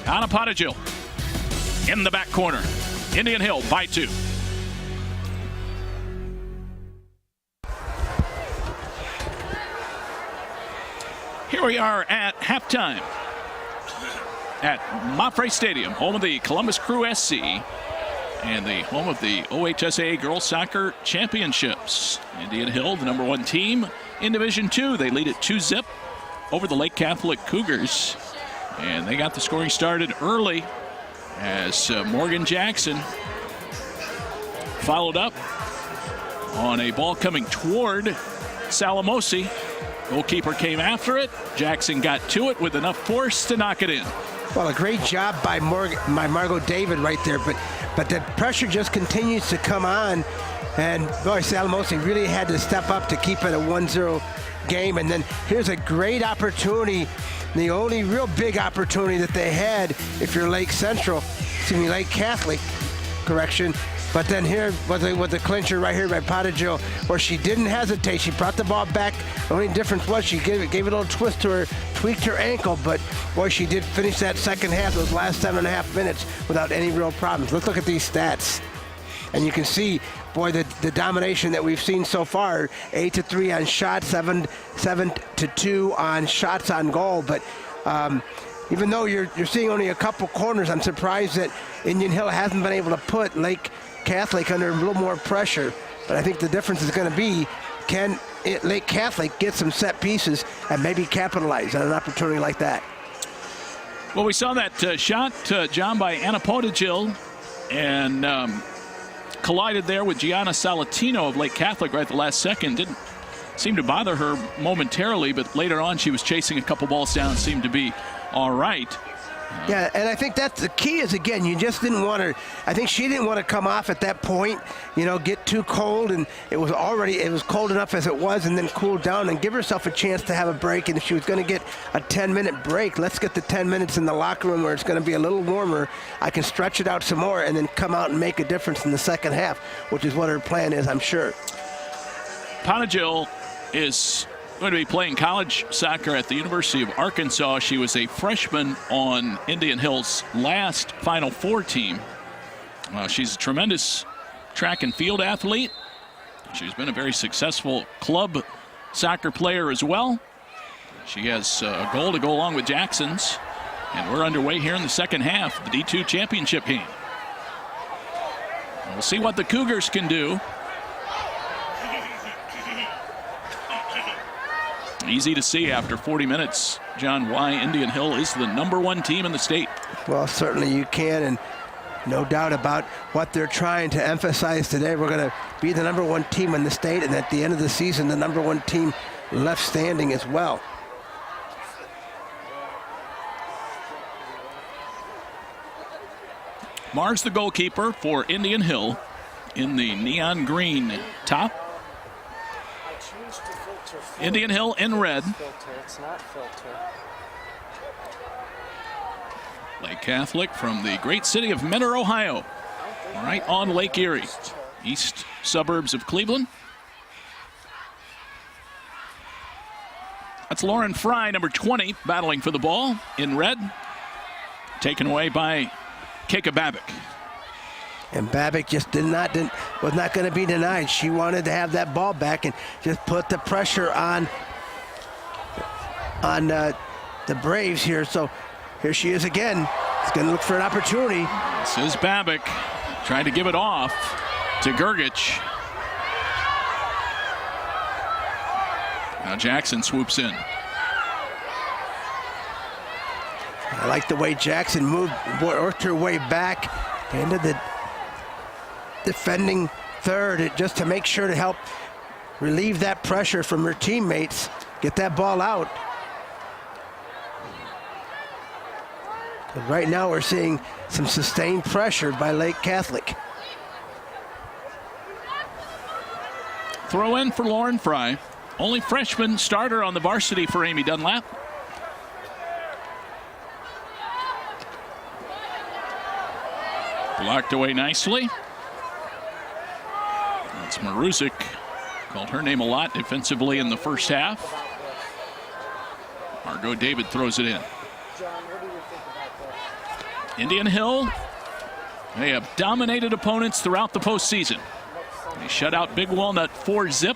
Anna Potagil in the back corner. Indian Hill by 2. Here we are at halftime at Montfray Stadium, home of the Columbus Crew SC and the home of the OHSAA Girls Soccer Championships. Indian Hill, the number 1 team in Division II. They lead it 2-0 over the Lake Catholic Cougars. And they got the scoring started early as Morgan Jackson followed up on a ball coming toward Salamosi. Goalkeeper came after it. Jackson got to it with enough force to knock it in. Well, a great job by Margot David right there, but the pressure just continues to come on, and boy, Salamosi really had to step up to keep it a 1-0 game. And then here's a great opportunity, the only real big opportunity that they had if you're Lake Catholic, correction. But then here was the clincher right here by Potagil, where she didn't hesitate. She brought the ball back. The only difference was she gave it a little twist to her, tweaked her ankle, but boy, she did finish that second half, those last 7.5 minutes, without any real problems. Let's look at these stats. And you can see, boy, the domination that we've seen so far, 8-3 on shots, 7-2 on shots on goal. But even though you're seeing only a couple corners, I'm surprised that Indian Hill hasn't been able to put Lake Catholic under a little more pressure. But I think the difference is going to be, can Lake Catholic get some set pieces and maybe capitalize on an opportunity like that? Well, we saw that shot, John, by Anna Potagil, and collided there with Gianna Salatino of Lake Catholic right at the last second. Didn't seem to bother her momentarily, but later on she was chasing a couple balls down, seemed to be all right. Yeah, and I think that's the key is, again, you just didn't want her, I think she didn't want to come off at that point, get too cold, and it was cold enough as it was, and then cool down and give herself a chance to have a break. And if she was going to get a 10-minute break, let's get the 10 minutes in the locker room where it's going to be a little warmer. I can stretch it out some more and then come out and make a difference in the second half, which is what her plan is, I'm sure. Potagil is going to be playing college soccer at the University of Arkansas. She was a freshman on Indian Hill's last Final Four team. She's a tremendous track and field athlete. She's been a very successful club soccer player as well. She has a goal to go along with Jackson's, and we're underway here in the second half of the D2 championship game. We'll see what the Cougars can do. Easy to see after 40 minutes, John, why Indian Hill is the number 1 team in the state. Well, certainly you can, and no doubt about what they're trying to emphasize today. We're going to be the number 1 team in the state, and at the end of the season, the number 1 team left standing as well. Marsh, the goalkeeper for Indian Hill, in the neon green top. Indian Hill in red. It's not filter. Lake Catholic from the great city of Mentor, Ohio, right on Lake Erie, east suburbs of Cleveland. That's Lauren Fry, number 20, battling for the ball in red. Taken away by Keika Babic. And Babic just was not going to be denied. She wanted to have that ball back and just put the pressure on the Braves here. So here she is again. She's going to look for an opportunity. This is Babic trying to give it off to Gergich. Now Jackson swoops in. I like the way Jackson worked her way back into the defending third, just to make sure to help relieve that pressure from her teammates, get that ball out. But right now we're seeing some sustained pressure by Lake Catholic. throw in for Lauren Fry. Only freshman starter on the varsity for Amy Dunlap. Blocked away nicely. That's Maruzic. Called her name a lot defensively in the first half. Margot David throws it in. Indian Hill, they have dominated opponents throughout the postseason. They shut out Big Walnut 4-0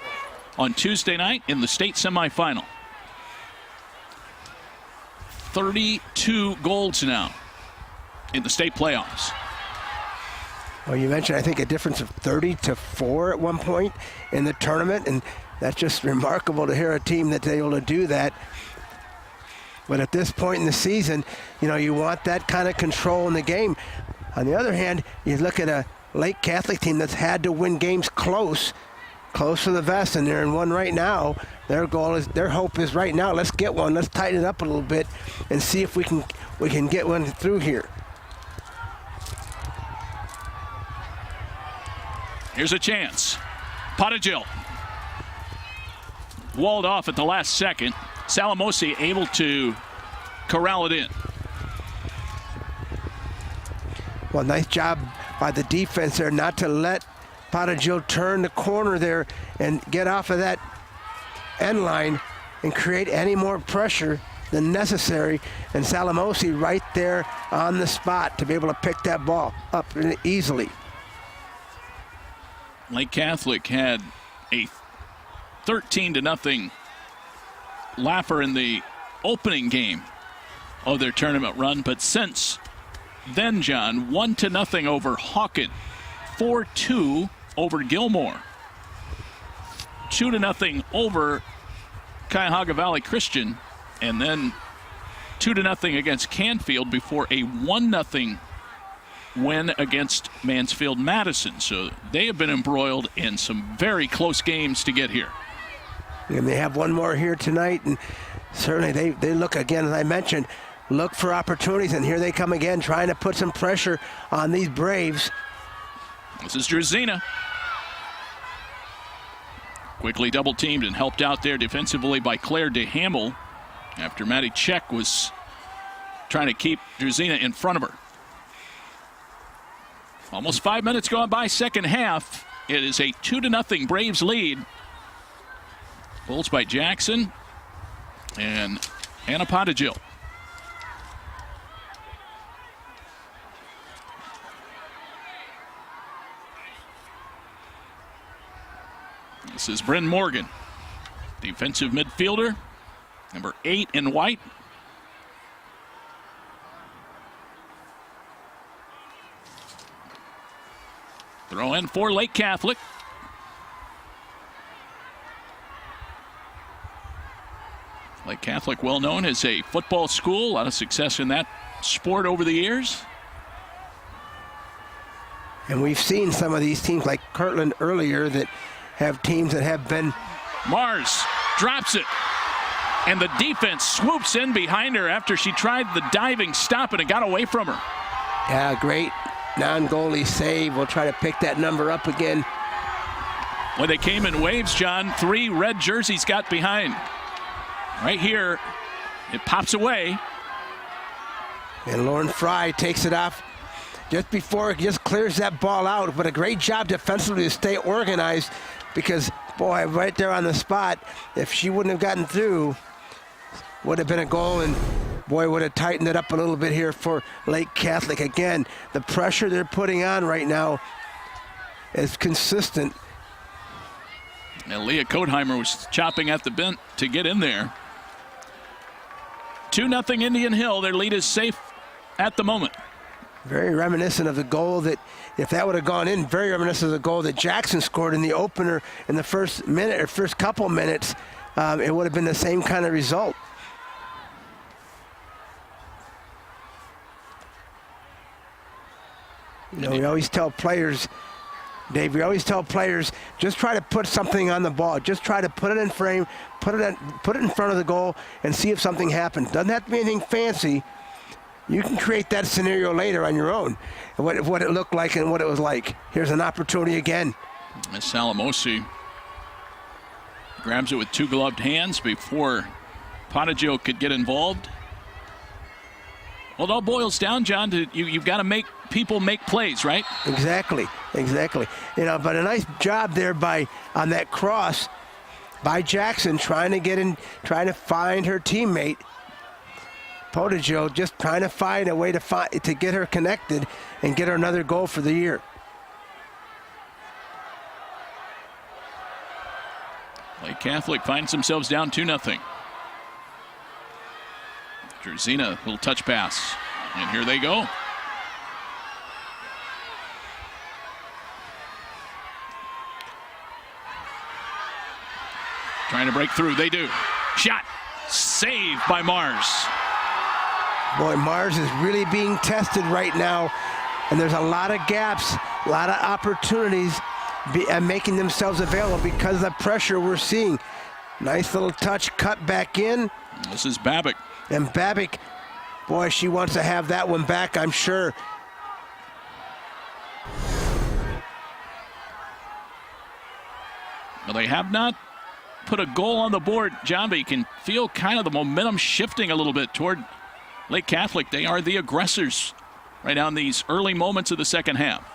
on Tuesday night in the state semifinal. 32 goals now in the state playoffs. Well, you mentioned, I think, a difference of 30-4 at one point in the tournament, and that's just remarkable to hear a team that's able to do that. But at this point in the season, you know, you want that kind of control in the game. On the other hand, you look at a Lake Catholic team that's had to win games close to the vest, and they're in one right now. Their hope is right now, let's get one, let's tighten it up a little bit and see if we can get one through here. Here's a chance. Potagil. Walled off at the last second. Salamosi able to corral it in. Well, nice job by the defense there not to let Potagil turn the corner there and get off of that end line and create any more pressure than necessary. And Salamosi right there on the spot to be able to pick that ball up easily. Lake Catholic had a 13-0 laugher in the opening game of their tournament run, but since then, John, 1-0 over Hawken, 4-2 over Gilmore, 2-0 over Cuyahoga Valley Christian, and then 2-0 against Canfield before a 1-0 win against Mansfield Madison. So they have been embroiled in some very close games to get here. And they have one more here tonight, and certainly they look, again, as I mentioned, look for opportunities, and here they come again trying to put some pressure on these Braves. This is Drazina. Quickly double teamed and helped out there defensively by Claire DeHamel after Maddie Check was trying to keep Drazina in front of her. Almost 5 minutes gone by second half. It is a 2-0 Braves lead. Goals by Jackson and Anna Potagil. This is Bryn Morgan, defensive midfielder, number 8 in white. Throw in for Lake Catholic. Lake Catholic, well known as a football school, a lot of success in that sport over the years. And we've seen some of these teams like Kirtland earlier that have teams that have been. Marsh drops it, and the defense swoops in behind her after she tried the diving stop, and it got away from her. Yeah, great non-goalie save. We'll try to pick that number up again. When they came in waves, John, 3 red jerseys got behind. Right here, it pops away. And Lauren Fry takes it off just before it just clears that ball out. But a great job defensively to stay organized, because, boy, right there on the spot, if she wouldn't have gotten through, would have been a goal, and boy, would have tightened it up a little bit here for Lake Catholic. Again, the pressure they're putting on right now is consistent. And Leah Kotheimer was chopping at the bent to get in there. 2-0 Indian Hill. Their lead is safe at the moment. Very reminiscent of the goal that, if that would have gone in, very reminiscent of the goal that Jackson scored in the opener in the first minute or first couple minutes. It would have been the same kind of result. You know, we always tell players, Dave, just try to put something on the ball. Just try to put it in frame, put it in front of the goal, and see if something happens. Doesn't have to be anything fancy. You can create that scenario later on your own, and what it looked like and what it was like. Here's an opportunity again. Miss Salamosi grabs it with two gloved hands before Potajo could get involved. Well, it all boils down, John, to you've got to make people make plays, right? Exactly. But a nice job there on that cross by Jackson, trying to find her teammate. Potajo just trying to find a way to get her connected and get her another goal for the year. Lake Catholic finds themselves down 2-0. Drzina, little touch pass. And here they go. Trying to break through. They do. Shot. Saved by Marsh. Boy, Marsh is really being tested right now. And there's a lot of gaps, a lot of opportunities making themselves available because of the pressure we're seeing. Nice little touch, cut back in. This is Babick. And Babick, boy, she wants to have that one back, I'm sure. Well, they have not put a goal on the board, John, but you can feel kind of the momentum shifting a little bit toward Lake Catholic. They are the aggressors right now in these early moments of the second half.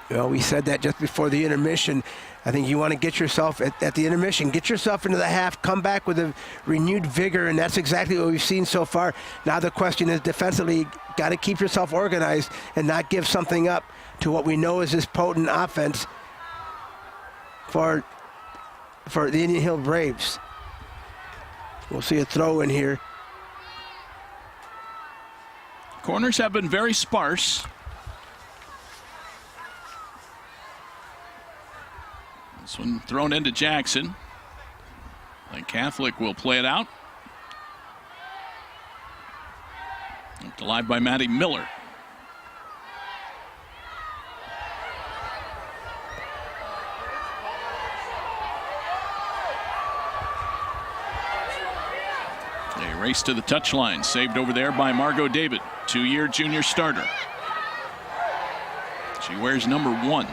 Well, we said that just before the intermission. I think you want to get yourself at the intermission, get yourself into the half, come back with a renewed vigor, and that's exactly what we've seen so far. Now the question is defensively, got to keep yourself organized and not give something up to what we know is this potent offense for the Indian Hill Braves. We'll see a throw in here. Corners have been very sparse. This one thrown into Jackson. Lake Catholic will play it out. Alive by Maddie Miller. A race to the touchline, saved over there by Margot David, 2-year junior starter. She wears number 1.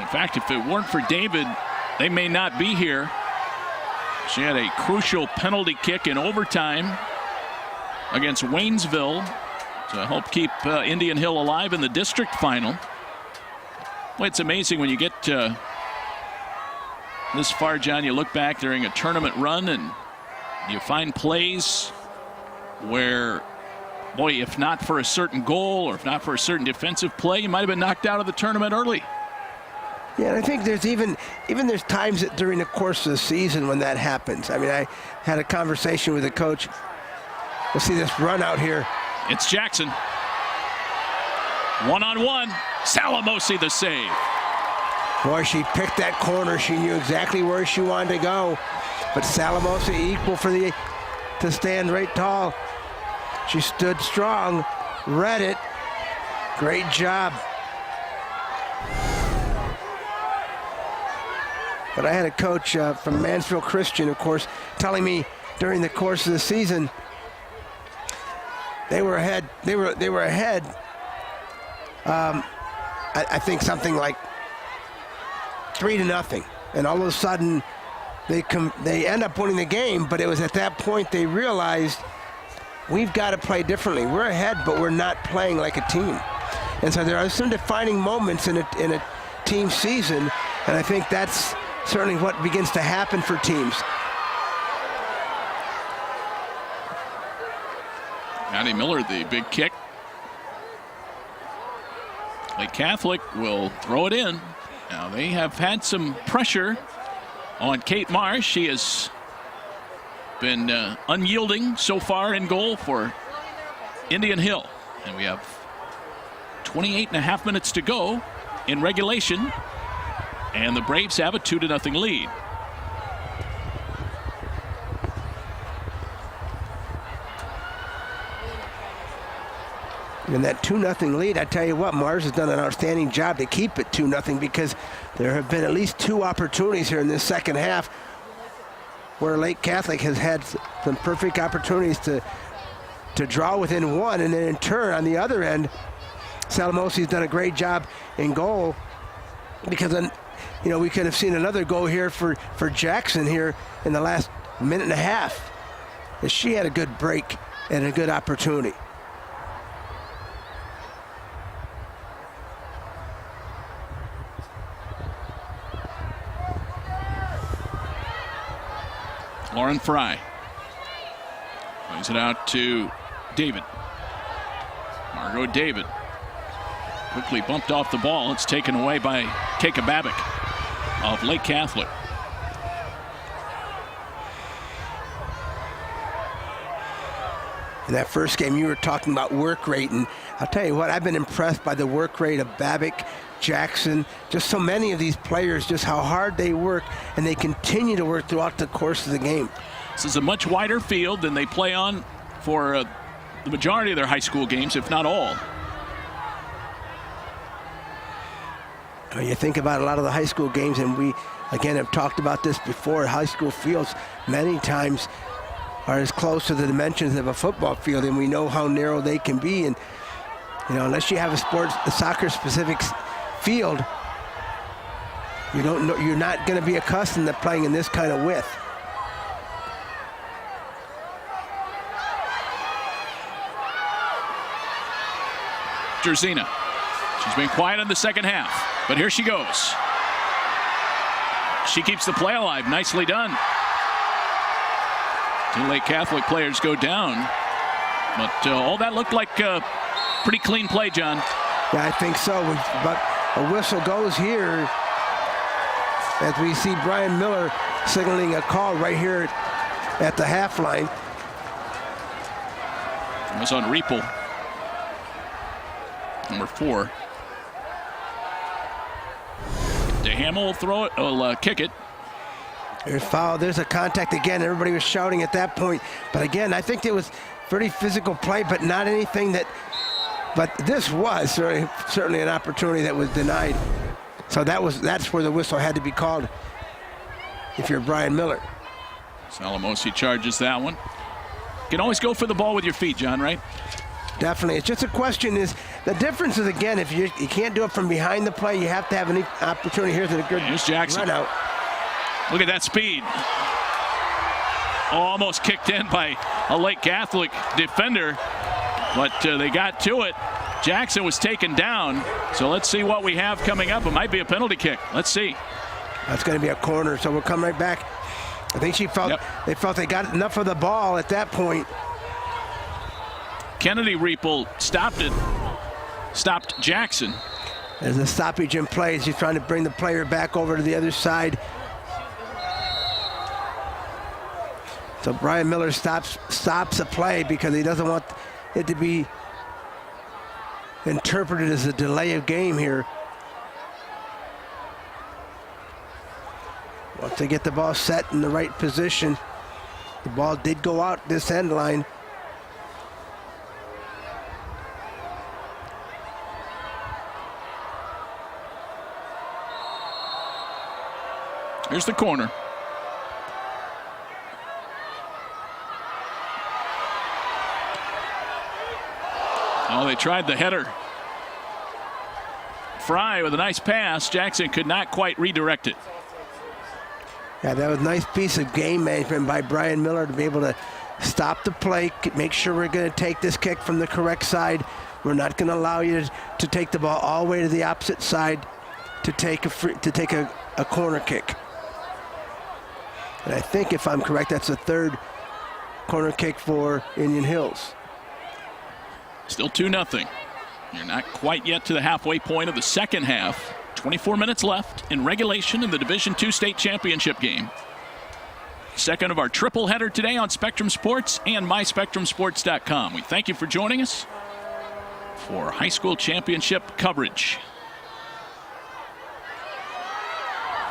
In fact, if it weren't for David, they may not be here. She had a crucial penalty kick in overtime against Waynesville to help keep Indian Hill alive in the district final. Well, it's amazing when you get this far, John. You look back during a tournament run and you find plays where, boy, if not for a certain goal or if not for a certain defensive play, you might have been knocked out of the tournament early. Yeah, and I think there's even there's times that during the course of the season when that happens. I mean, I had a conversation with a coach. We'll see this run out here. It's Jackson. 1-on-1. Salamosi the save. Boy, she picked that corner. She knew exactly where she wanted to go. But Salamosi equal to stand right tall. She stood strong, read it. Great job. But I had a coach from Mansfield Christian, of course, telling me during the course of the season they were ahead. They were ahead. I think something like 3-0, and all of a sudden they end up winning the game. But it was at that point they realized we've got to play differently. We're ahead, but we're not playing like a team. And so there are some defining moments in a team season, and I think that's certainly what begins to happen for teams. Maddie Miller, the big kick. Lake Catholic will throw it in. Now they have had some pressure on Kate Marsh. She has been unyielding so far in goal for Indian Hill. And we have 28.5 minutes to go in regulation. And the Braves have a 2-0 lead. And that 2-0 lead, I tell you what, Marsh has done an outstanding job to keep it 2-0 because there have been at least 2 opportunities here in this second half where Lake Catholic has had some perfect opportunities to draw within 1, and then in turn on the other end, Salamosi's done a great job in goal because you know, we could have seen another goal here for Jackson here in the last minute and a half. And she had a good break and a good opportunity. Lauren Fry plays it out to David. Margot David quickly bumped off the ball. It's taken away by Keika Babick of Lake Catholic. In that first game, you were talking about work rate, and I'll tell you what, I've been impressed by the work rate of Babick, Jackson, just so many of these players, just how hard they work, and they continue to work throughout the course of the game. This is a much wider field than they play on for the majority of their high school games, if not all. You think about a lot of the high school games, and we, again, have talked about this before, high school fields many times are as close to the dimensions of a football field, and we know how narrow they can be. And, you know, unless you have a soccer-specific field, you're not going to be accustomed to playing in this kind of width. Jerzina. She's been quiet in the second half, but here she goes. She keeps the play alive. Nicely done. Two Lake Catholic players go down, but all that looked like a pretty clean play, John. Yeah, I think so. But a whistle goes here as we see Brian Miller signaling a call right here at the half line. It was on Riepel, number 4. DeHamel will kick it. There's foul. There's a contact again. Everybody was shouting at that point. But again, I think it was pretty physical play, but not anything that. But this was certainly an opportunity that was denied. So that's where the whistle had to be called. If you're Brian Miller. Salamosi charges that one. You can always go for the ball with your feet, John, right? Definitely. It's just a question is the difference is, again, if you can't do it from behind the play, you have to have an opportunity. Here's a good Jackson. run out. Look at that speed. Almost kicked in by a Lake Catholic defender, but they got to it. Jackson was taken down, so let's see what we have coming up. It might be a penalty kick. Let's see. That's going to be a corner, so we'll come right back. I think they felt they got enough of the ball at that point. Kennedy Riepel stopped Jackson. There's a stoppage in play. He's trying to bring the player back over to the other side. So Brian Miller stops a play because he doesn't want it to be interpreted as a delay of game here. Once they get the ball set in the right position, the ball did go out this end line. Here's the corner. Oh, they tried the header. Fry with a nice pass. Jackson could not quite redirect it. Yeah, that was a nice piece of game management by Brian Miller to be able to stop the play, make sure we're going to take this kick from the correct side. We're not going to allow you to take the ball all the way to the opposite side to take a corner kick. And I think, if I'm correct, that's the third corner kick for Indian Hills. Still 2-0. You're not quite yet to the halfway point of the second half. 24 minutes left in regulation in the Division II state championship game. Second of our triple header today on Spectrum Sports and myspectrumsports.com. We thank you for joining us for high school championship coverage.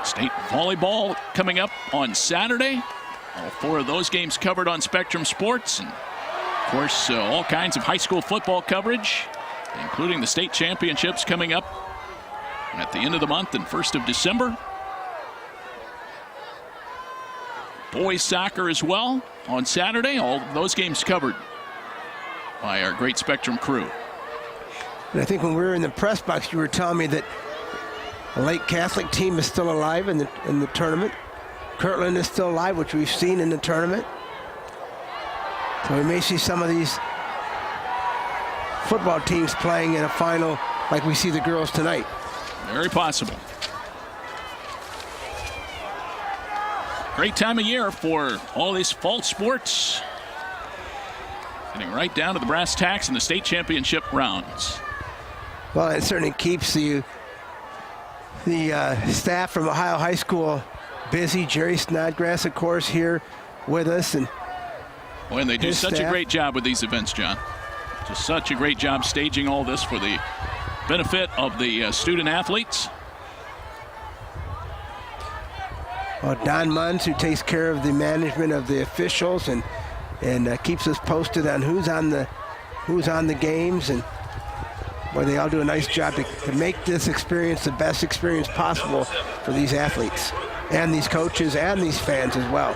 State volleyball coming up on Saturday. All 4 of those games covered on Spectrum Sports. And of course, all kinds of high school football coverage, including the state championships coming up at the end of the month and 1st of December. Boys soccer as well on Saturday. All of those games covered by our great Spectrum crew. And I think when we were in the press box, you were telling me that The Lake Catholic team is still alive in the tournament. Kirtland is still alive, which we've seen in the tournament. So we may see some of these football teams playing in a final like we see the girls tonight. Very possible. Great time of year for all these fall sports. Getting right down to the brass tacks in the state championship rounds. Well, it certainly keeps the staff from Ohio High School busy. Jerry Snodgrass, of course, here with us. And they do such a great job with these events, John. Just such a great job staging all this for the benefit of the student athletes. Well, Don Munns, who takes care of the management of the officials and keeps us posted on who's on the games, and boy, they all do a nice job to make this experience the best experience possible for these athletes and these coaches and these fans as well.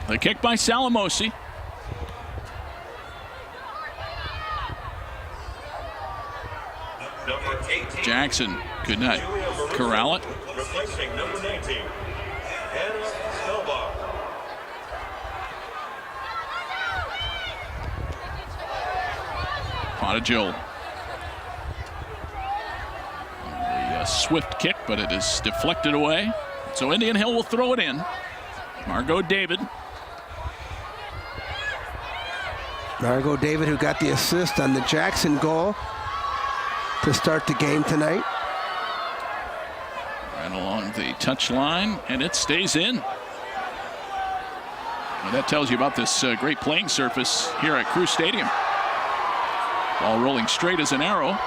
The kick by Salamosi. Jackson could not corral it. Replacing number 19, Hannah Spellbach. Pottigill. The swift kick, but it is deflected away. So Indian Hill will throw it in. Margot David. Margot David, who got the assist on the Jackson goal to start the game tonight. Right along the touch line, and it stays in. Well, that tells you about this great playing surface here at Crew Stadium. Ball rolling straight as an arrow.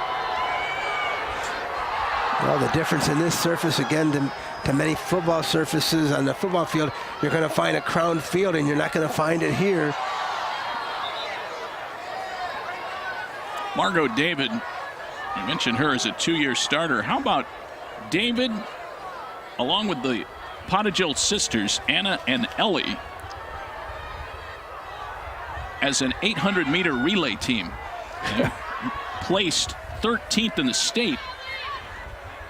Well, the difference in this surface, again, to many football surfaces on the football field, you're going to find a crown field, and you're not going to find it here. Margot David, you mentioned her as a two-year starter. How about David, along with the Pottigill sisters, Anna and Ellie, as an 800-meter relay team? Placed 13th in the state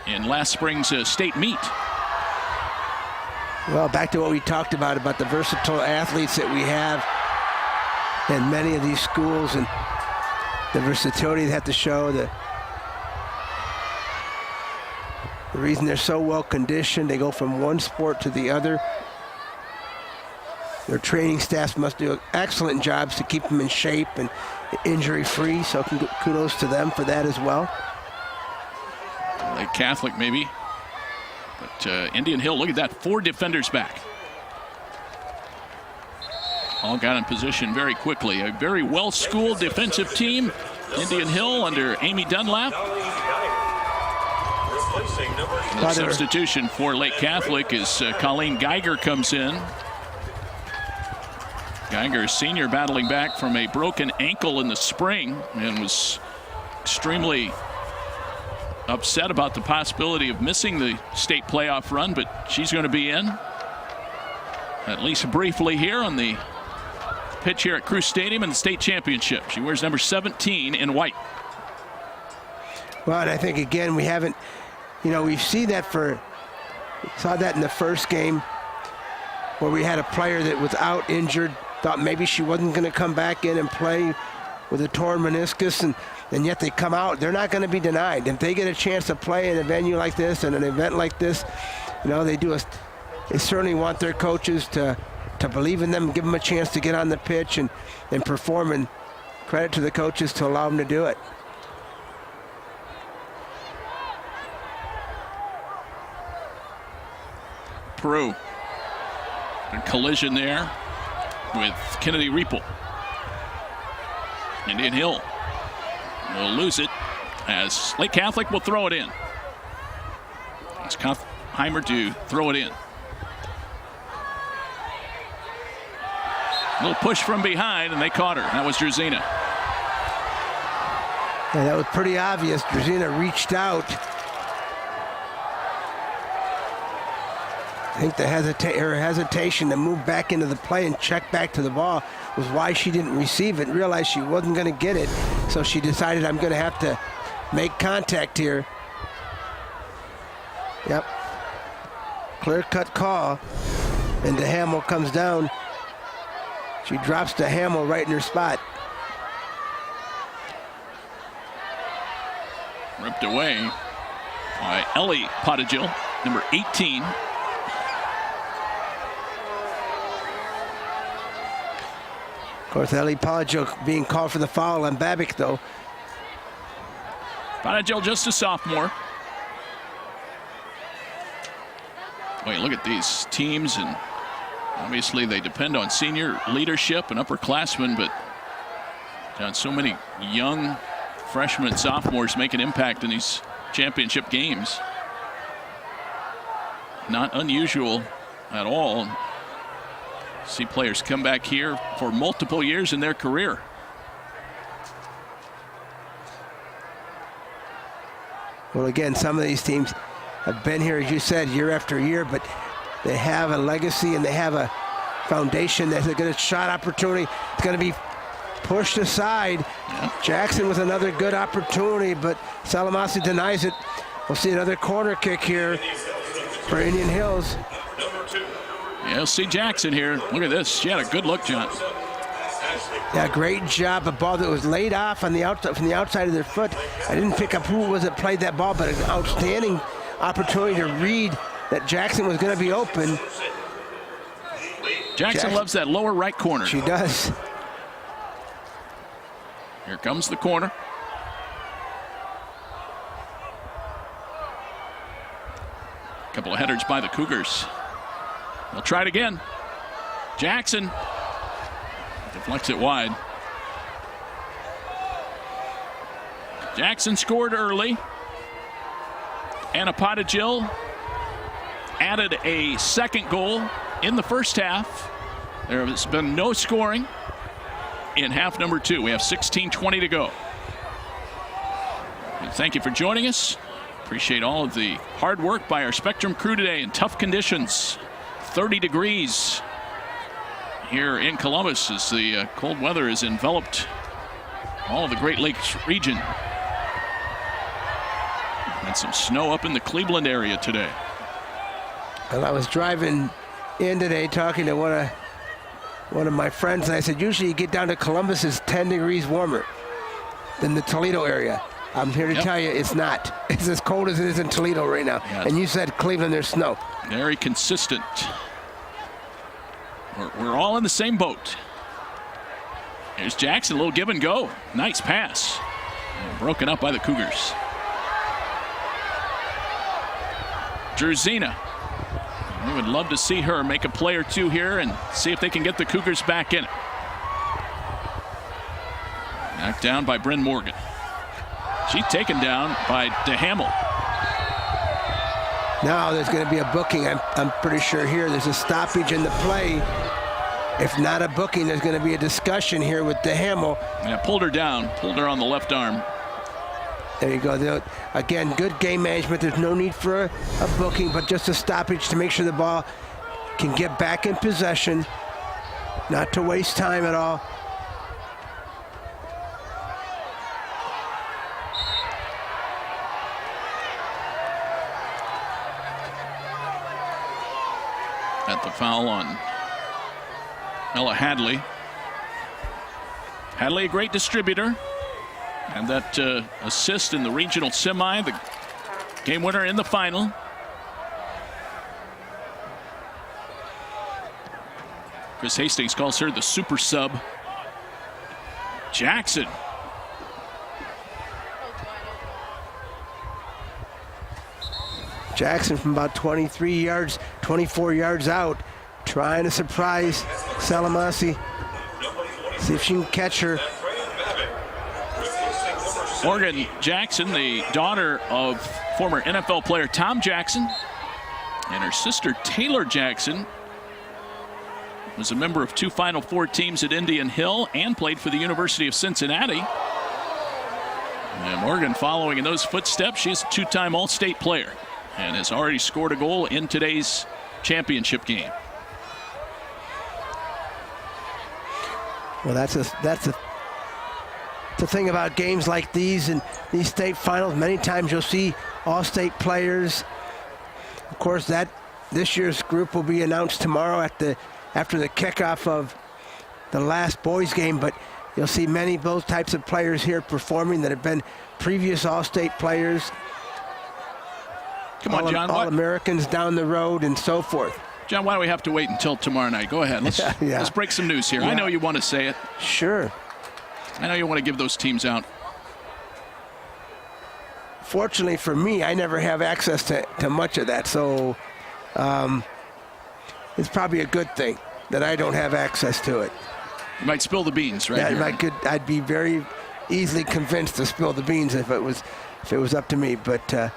in last spring's state meet. Well, back to what we talked about the versatile athletes that we have in many of these schools, and the versatility they have to show, the reason they're so well conditioned. They go from one sport to the other. Their training staffs must do excellent jobs to keep them in shape and injury-free, so kudos to them for that as well. Lake Catholic maybe, but Indian Hill, look at that, 4 defenders back. All got in position very quickly. A very well-schooled defensive team. Indian Hill under Amy Dunlap. The substitution for Lake Catholic is Colleen Geiger comes in. Geiger, senior, battling back from a broken ankle in the spring and was extremely upset about the possibility of missing the state playoff run, but she's going to be in, at least briefly, here on the pitch here at Crew Stadium in the state championship. She wears number 17 in white. Well, and I think, again, we haven't, we've seen that saw that in the first game where we had a player that was out injured, thought maybe she wasn't going to come back in and play with a torn meniscus, and yet they come out. They're not going to be denied. If they get a chance to play in a venue like this and an event like this, they certainly want their coaches to believe in them, give them a chance to get on the pitch and perform, and credit to the coaches to allow them to do it. Peru. A collision there with Kennedy Riepel. Indian Hill will lose it as Lake Catholic will throw it in. It's Heimer to throw it in. A little push from behind, and they caught her. That was Drzina. Yeah, that was pretty obvious. Drzina reached out I think her hesitation to move back into the play and check back to the ball was why she didn't receive it, realized she wasn't going to get it, so she decided, I'm going to have to make contact here. Yep. Clear-cut call, and DeHamel comes down. She drops DeHamel right in her spot. Ripped away by Ellie Pottigill, number 18. Of course, Ellie Pottigill being called for the foul on Babick, though. Pottigill just a sophomore. Wait, look at these teams, and obviously they depend on senior leadership and upperclassmen, but so many young freshmen and sophomores make an impact in these championship games. Not unusual at all. See players come back here for multiple years in their career. Well, again, some of these teams have been here, as you said, year after year, but they have a legacy and they have a foundation that's a good shot opportunity. It's going to be pushed aside. Yeah. Jackson with another good opportunity, but Salamasi denies it. We'll see another corner kick here for Indian Hills. Yeah, we'll see Jackson here. Look at this. She had a good look, John. Yeah, great job. A ball that was laid off on the outside, from the outside of their foot. I didn't pick up who was it played that ball, but an outstanding opportunity to read that Jackson was going to be open. Jackson loves that lower right corner. She does. Here comes the corner. A couple of headers by the Cougars. They'll try it again. Jackson deflects it wide. Jackson scored early. Anna Pottigill added a second goal in the first half. There has been no scoring in half number 2. We have 16:20 to go. And thank you for joining us. Appreciate all of the hard work by our Spectrum crew today in tough conditions. 30 degrees here in Columbus as the cold weather has enveloped all of the Great Lakes region. And some snow up in the Cleveland area today. Well, I was driving in today talking to one of my friends, and I said, usually you get down to Columbus, it's 10 degrees warmer than the Toledo area. I'm here to tell you it's not. It's as cold as it is in Toledo right now. Yes. And you said Cleveland, there's snow. Very consistent. We're all in the same boat. Here's Jackson, a little give and go. Nice pass. And broken up by the Cougars. Druzina. We would love to see her make a play or two here and see if they can get the Cougars back in it. Knocked down by Bryn Morgan. She's taken down by DeHamel. Now there's going to be a booking. I'm pretty sure here there's a stoppage in the play. If not a booking, there's going to be a discussion here with DeHamel. Yeah, pulled her down. Pulled her on the left arm. There you go. Again, good game management. There's no need for a booking, but just a stoppage to make sure the ball can get back in possession. Not to waste time at all. At the foul on Ella Hadley. Hadley, a great distributor. And that assist in the regional semi, the game winner in the final. Chris Hastings calls her the super sub. Jackson. Jackson from about 23 yards, 24 yards out, trying to surprise Salamasi. See if she can catch her. Morgan Jackson, the daughter of former NFL player Tom Jackson, and her sister Taylor Jackson was a member of 2 Final Four teams at Indian Hill and played for the University of Cincinnati. And Morgan following in those footsteps. She's a 2-time All-State player and has already scored a goal in today's championship game. Well, that's the thing about games like these and these state finals. Many times you'll see all-state players. Of course, this year's group will be announced tomorrow after the kickoff of the last boys game, but you'll see many of those types of players here performing that have been previous all-state players. Come on, John. All-Americans down the road and so forth. John, why do we have to wait until tomorrow night? Go ahead. Let's break some news here. Yeah. I know you want to say it. Sure. I know you want to give those teams out. Fortunately for me, I never have access to much of that, so it's probably a good thing that I don't have access to it. You might spill the beans, right? Yeah, I'd be very easily convinced to spill the beans if it was up to me. But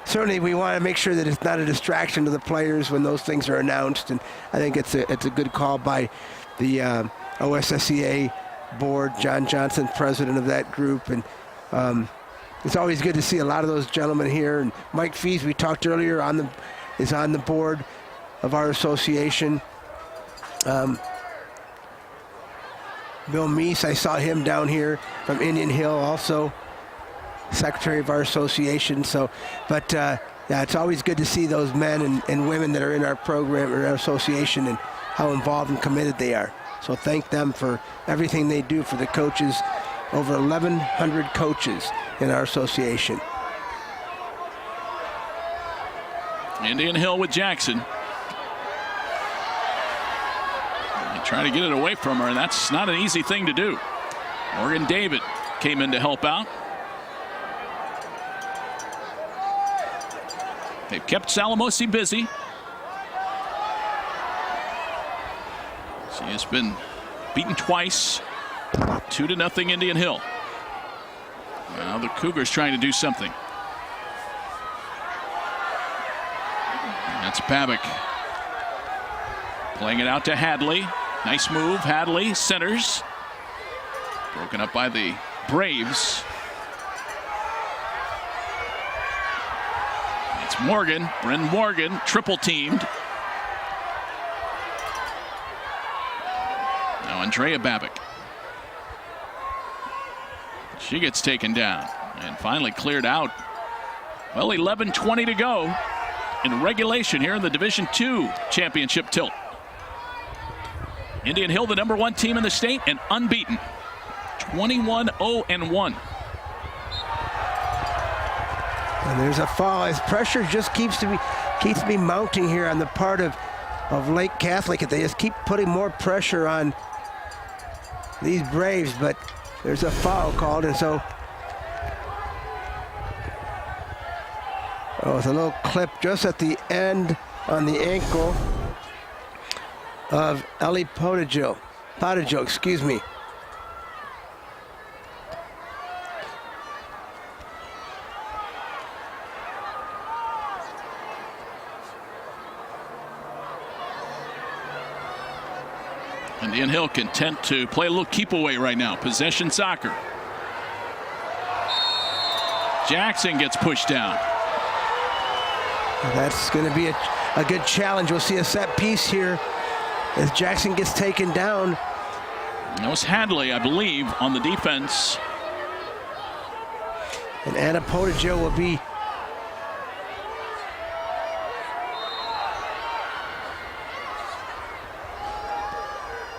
certainly, we want to make sure that it's not a distraction to the players when those things are announced. And I think it's a good call by the OSSCA board, John Johnson, president of that group, and it's always good to see a lot of those gentlemen here. And Mike Fees, we talked earlier, is on the board of our association. Bill Meese, I saw him down here from Indian Hill, also secretary of our association. So, but yeah, it's always good to see those men and women that are in our program or our association and how involved and committed they are. So thank them for everything they do for the coaches. Over 1,100 coaches in our association. Indian Hill with Jackson. Trying to get it away from her, and that's not an easy thing to do. Morgan David came in to help out. They've kept Salamosi busy. She has been beaten twice. 2-0 Indian Hill. Now the Cougars trying to do something. That's Babick. Playing it out to Hadley. Nice move, Hadley, centers. Broken up by the Braves. It's Morgan, Bryn Morgan, triple teamed. Now Andrea Babick. She gets taken down and finally cleared out. Well, 11:20 to go in regulation here in the Division II championship tilt. Indian Hill, the #1 team in the state and unbeaten. 21-0-1. And there's a foul as pressure just keeps me mounting here on the part of Lake Catholic. They just keep putting more pressure on these Braves, but there's a foul called, and so it's a little clip just at the end on the ankle of Ellie Potajo, excuse me. Indian Hill content to play a little keep away right now. Possession soccer. Jackson gets pushed down. That's going to be a good challenge. We'll see a set piece here as Jackson gets taken down. That was Hadley, I believe, on the defense. And Anna Potajo will be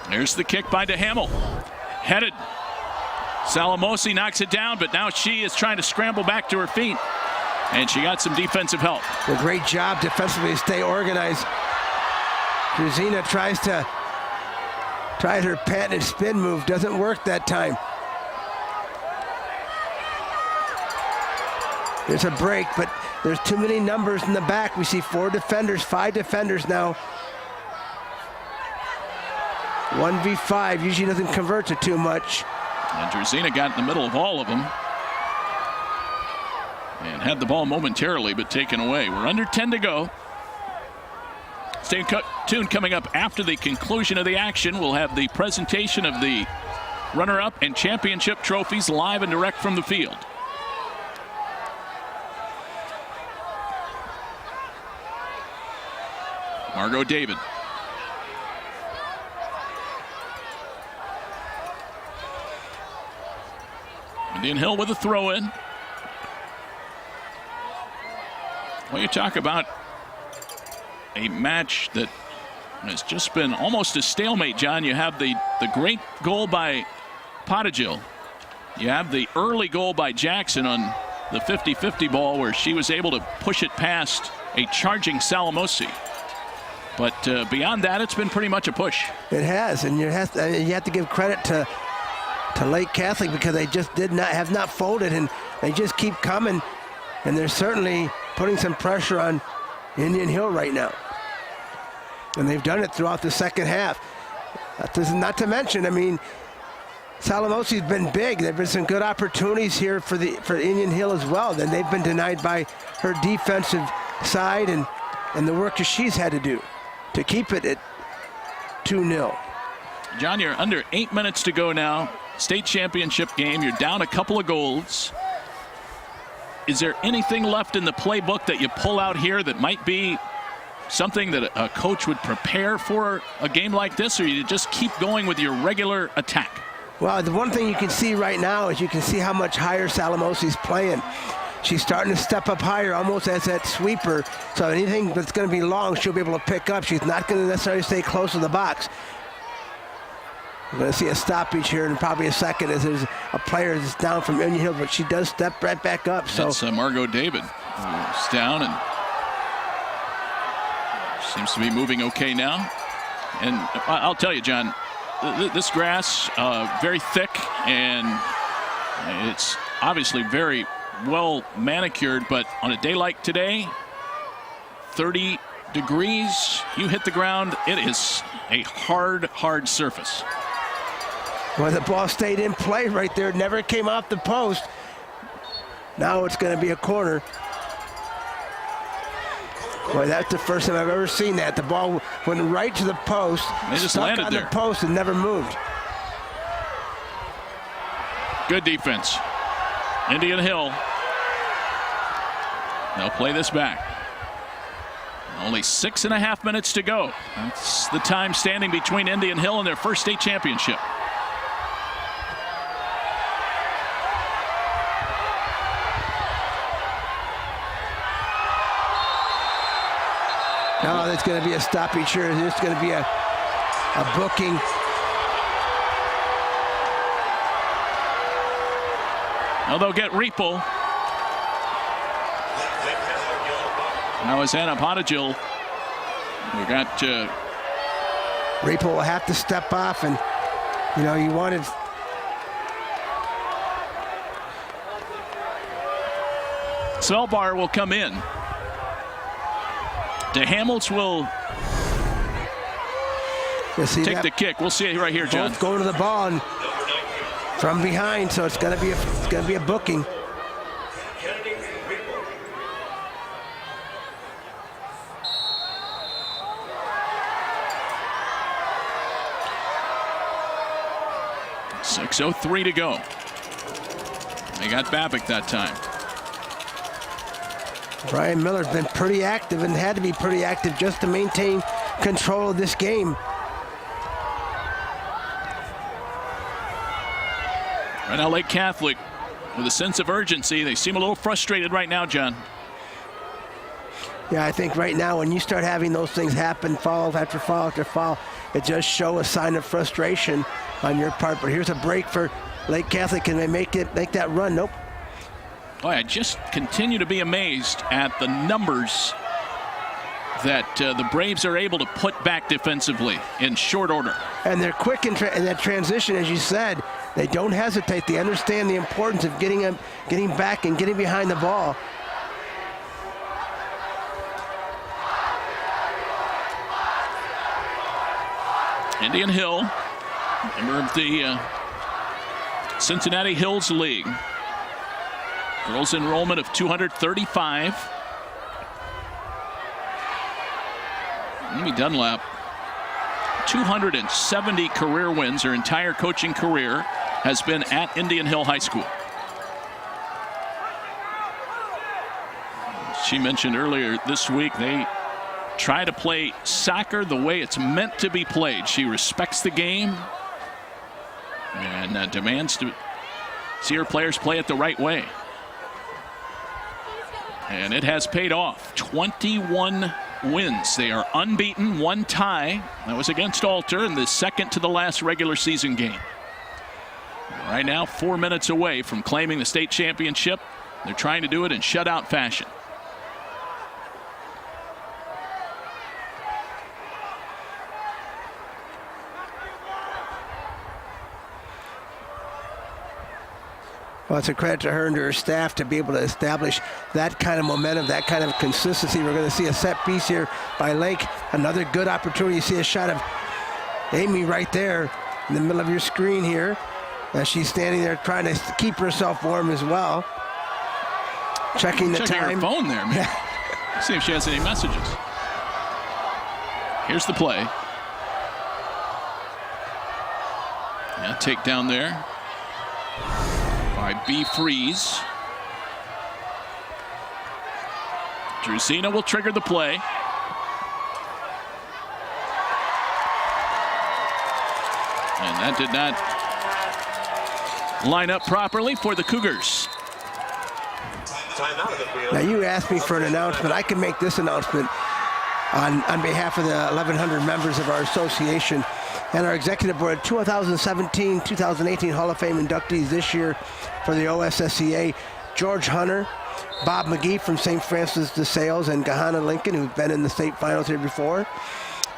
There's the kick by DeHamel. Headed. Salamosi knocks it down, but now she is trying to scramble back to her feet. And she got some defensive help. A great job defensively to stay organized. Druzina tries her patented spin move. Doesn't work that time. There's a break, but there's too many numbers in the back. We see 4 defenders, 5 defenders now. 1v5 usually doesn't convert to too much. And Druzina got in the middle of all of them. And had the ball momentarily, but taken away. We're under 10 to go. Stay tuned. Coming up after the conclusion of the action, we'll have the presentation of the runner-up and championship trophies live and direct from the field. Margot David. Indian Hill with a throw-in. Well, you talk about a match that has just been almost a stalemate, John. You have the great goal by Pottigill. You have the early goal by Jackson on the 50-50 ball where she was able to push it past a charging Salamosi. But beyond that, it's been pretty much a push. It has, and you have to give credit to Lake Catholic because they just have not folded, and they just keep coming, and they're certainly putting some pressure on Indian Hill right now. And they've done it throughout the second half. This is not to mention, I mean, Salamosi's been big. There have been some good opportunities here for Indian Hill as well. Then they've been denied by her defensive side and the work that she's had to do to keep it at 2-0. John, you're under 8 minutes to go now. State championship game. You're down a couple of goals. Is there anything left in the playbook that you pull out here that might be something that a coach would prepare for a game like this, or you just keep going with your regular attack? Well, the one thing you can see right now is you can see how much higher Salamosi's playing. She's starting to step up higher, almost as that sweeper. So anything that's going to be long, she'll be able to pick up. She's not going to necessarily stay close to the box. We're going to see a stoppage here in probably a second as there's a player that's down from Indian Hill, but she does step right back up. So that's Margot David who's down and seems to be moving okay now. And I'll tell you, John, this grass very thick, and it's obviously very well manicured, but on a day like today, 30 degrees, you hit the ground, it is a hard surface. Well, the ball stayed in play right there, never came off the post. Now it's going to be a corner. Boy, that's the first time I've ever seen that. The ball went right to the post, they just stuck landed on there. The post and never moved. Good defense. Indian Hill. They'll play this back. Only 6.5 minutes to go. That's the time standing between Indian Hill and their first state championship. Now there's going to be a stoppage here. There's going to be a booking. Now they'll get Riepel. Now it's Anna Pottigill. We got Riepel will have to step off, and you wanted. Selbar will come in. DeHamels will take the kick. We'll see it right here, John. Both going to the ball and from behind, so it's going to be a booking. .6:03 to go. They got Babick that time. Brian Miller's been pretty active and had to be pretty active just to maintain control of this game. Right now, Lake Catholic with a sense of urgency. They seem a little frustrated right now, John. Yeah, I think right now when you start having those things happen, foul after foul after foul, it just shows a sign of frustration on your part. But here's a break for Lake Catholic. Can they make that run? Nope. Boy, I just continue to be amazed at the numbers that the Braves are able to put back defensively in short order. And they're quick in that transition, as you said. They don't hesitate. They understand the importance of getting back and getting behind the ball. Indian Hill, member of the Cincinnati Hills League. Girls enrollment of 235. Amy Dunlap, 270 career wins. Her entire coaching career has been at Indian Hill High School. She mentioned earlier this week they try to play soccer the way it's meant to be played. She respects the game and demands to see her players play it the right way. And it has paid off. 21 wins. They are unbeaten, 1 tie. That was against Alter in the second to the last regular season game. Right now, 4 minutes away from claiming the state championship. They're trying to do it in shutout fashion. Well, it's a credit to her and to her staff to be able to establish that kind of momentum, that kind of consistency. We're going to see a set piece here by Lake. Another good opportunity. You see a shot of Amy right there in the middle of your screen here. As she's standing there trying to keep herself warm as well. Checking the time. Her phone there, man. See if she has any messages. Here's the play. Yeah, takedown there by B. Freeze. Drusina will trigger the play. And that did not line up properly for the Cougars. Now you asked me for an announcement. I can make this announcement on behalf of the 1,100 members of our association and our executive board. 2017-2018 Hall of Fame inductees this year for the OSSCA: George Hunter, Bob McGee from St. Francis de Sales, and Gahanna Lincoln, who've been in the state finals here before.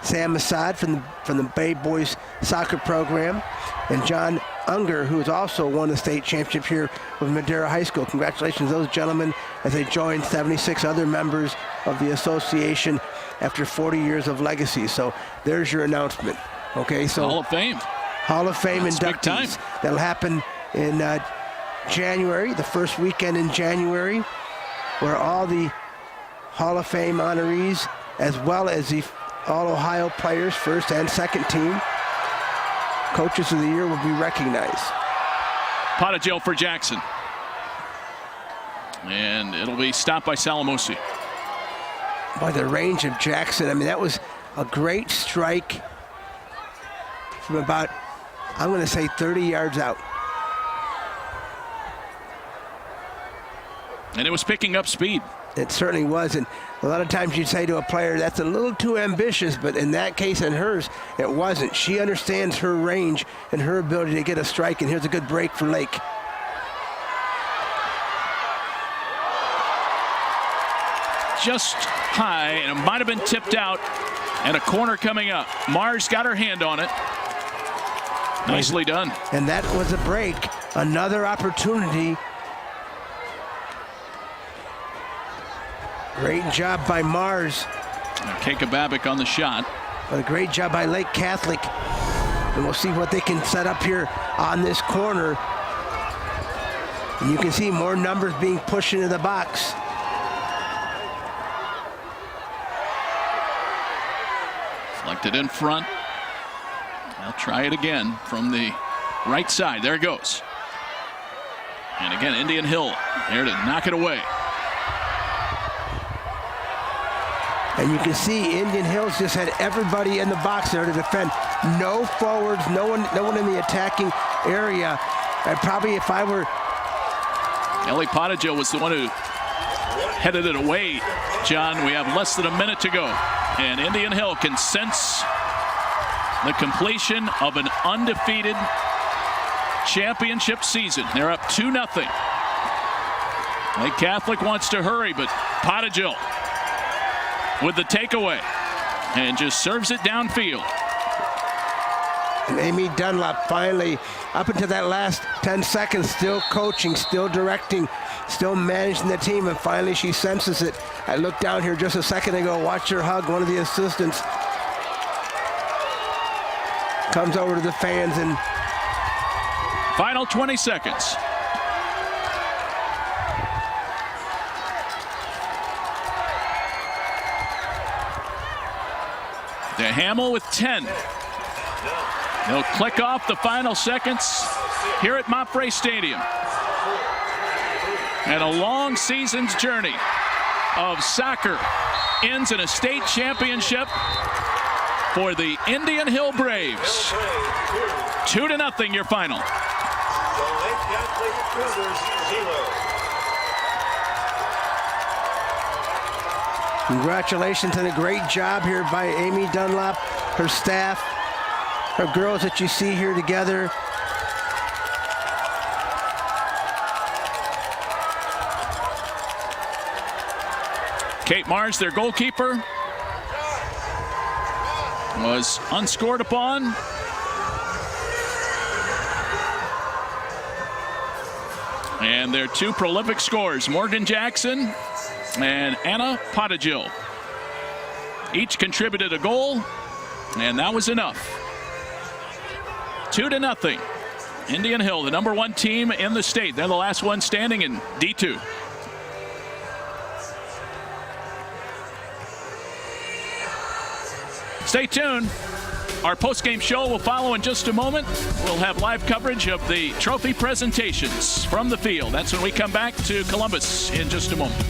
Sam Assad from the Bay Boys soccer program, and John Unger, who has also won the state championship here with Madera High School. Congratulations to those gentlemen as they joined 76 other members of the association after 40 years of legacy. So there's your announcement. Okay, so Hall of Fame. Hall of Fame inductees. That'll happen in January, the first weekend in January, where all the Hall of Fame honorees, as well as the All-Ohio players, first and second team, Coaches of the Year, will be recognized. Pot of Jill for Jackson. And it'll be stopped by Salamosi. By the range of Jackson, I mean, that was a great strike from about, I'm going to say, 30 yards out. And it was picking up speed. It certainly was, and a lot of times you'd say to a player, that's a little too ambitious, but in that case and hers, it wasn't. She understands her range and her ability to get a strike, and here's a good break for Lake. Just high, and it might have been tipped out, and a corner coming up. Marsh got her hand on it. Nicely done. And that was a break. Another opportunity. Great job by Marsh. Keika Babic on the shot. But a great job by Lake Catholic. And we'll see what they can set up here on this corner. And you can see more numbers being pushed into the box. Deflected in front. They'll try it again from the right side. There it goes. And again, Indian Hill there to knock it away. And you can see Indian Hills just had everybody in the box there to defend. No forwards, no one in the attacking area. And probably if I were... Ellie Potagill was the one who headed it away. John, we have less than a minute to go. And Indian Hill can sense the completion of an undefeated championship season. They're up 2-0. Lake Catholic wants to hurry, but Potagill with the takeaway and just serves it downfield. And Amy Dunlop finally, up until that last 10 seconds, still coaching, still directing, still managing the team, and finally she senses it. I looked down here just a second ago, watched her hug one of the assistants. Comes over to the fans and... Final 20 seconds. DeHamel with 10. They'll click off the final seconds here at Mopfre Stadium. And a long season's journey of soccer ends in a state championship for the Indian Hill Braves. 2-0 your final. The Lake Catholic Cougars 0. Congratulations and a great job here by Amy Dunlop, her staff, her girls that you see here together. Kate Marsh, their goalkeeper, was unscored upon. And their two prolific scorers, Morgan Jackson and Anna Pottigill, each contributed a goal, and that was enough. 2-0. Indian Hill, the #1 team in the state. They're the last one standing in D2. Stay tuned. Our post-game show will follow in just a moment. We'll have live coverage of the trophy presentations from the field. That's when we come back to Columbus in just a moment.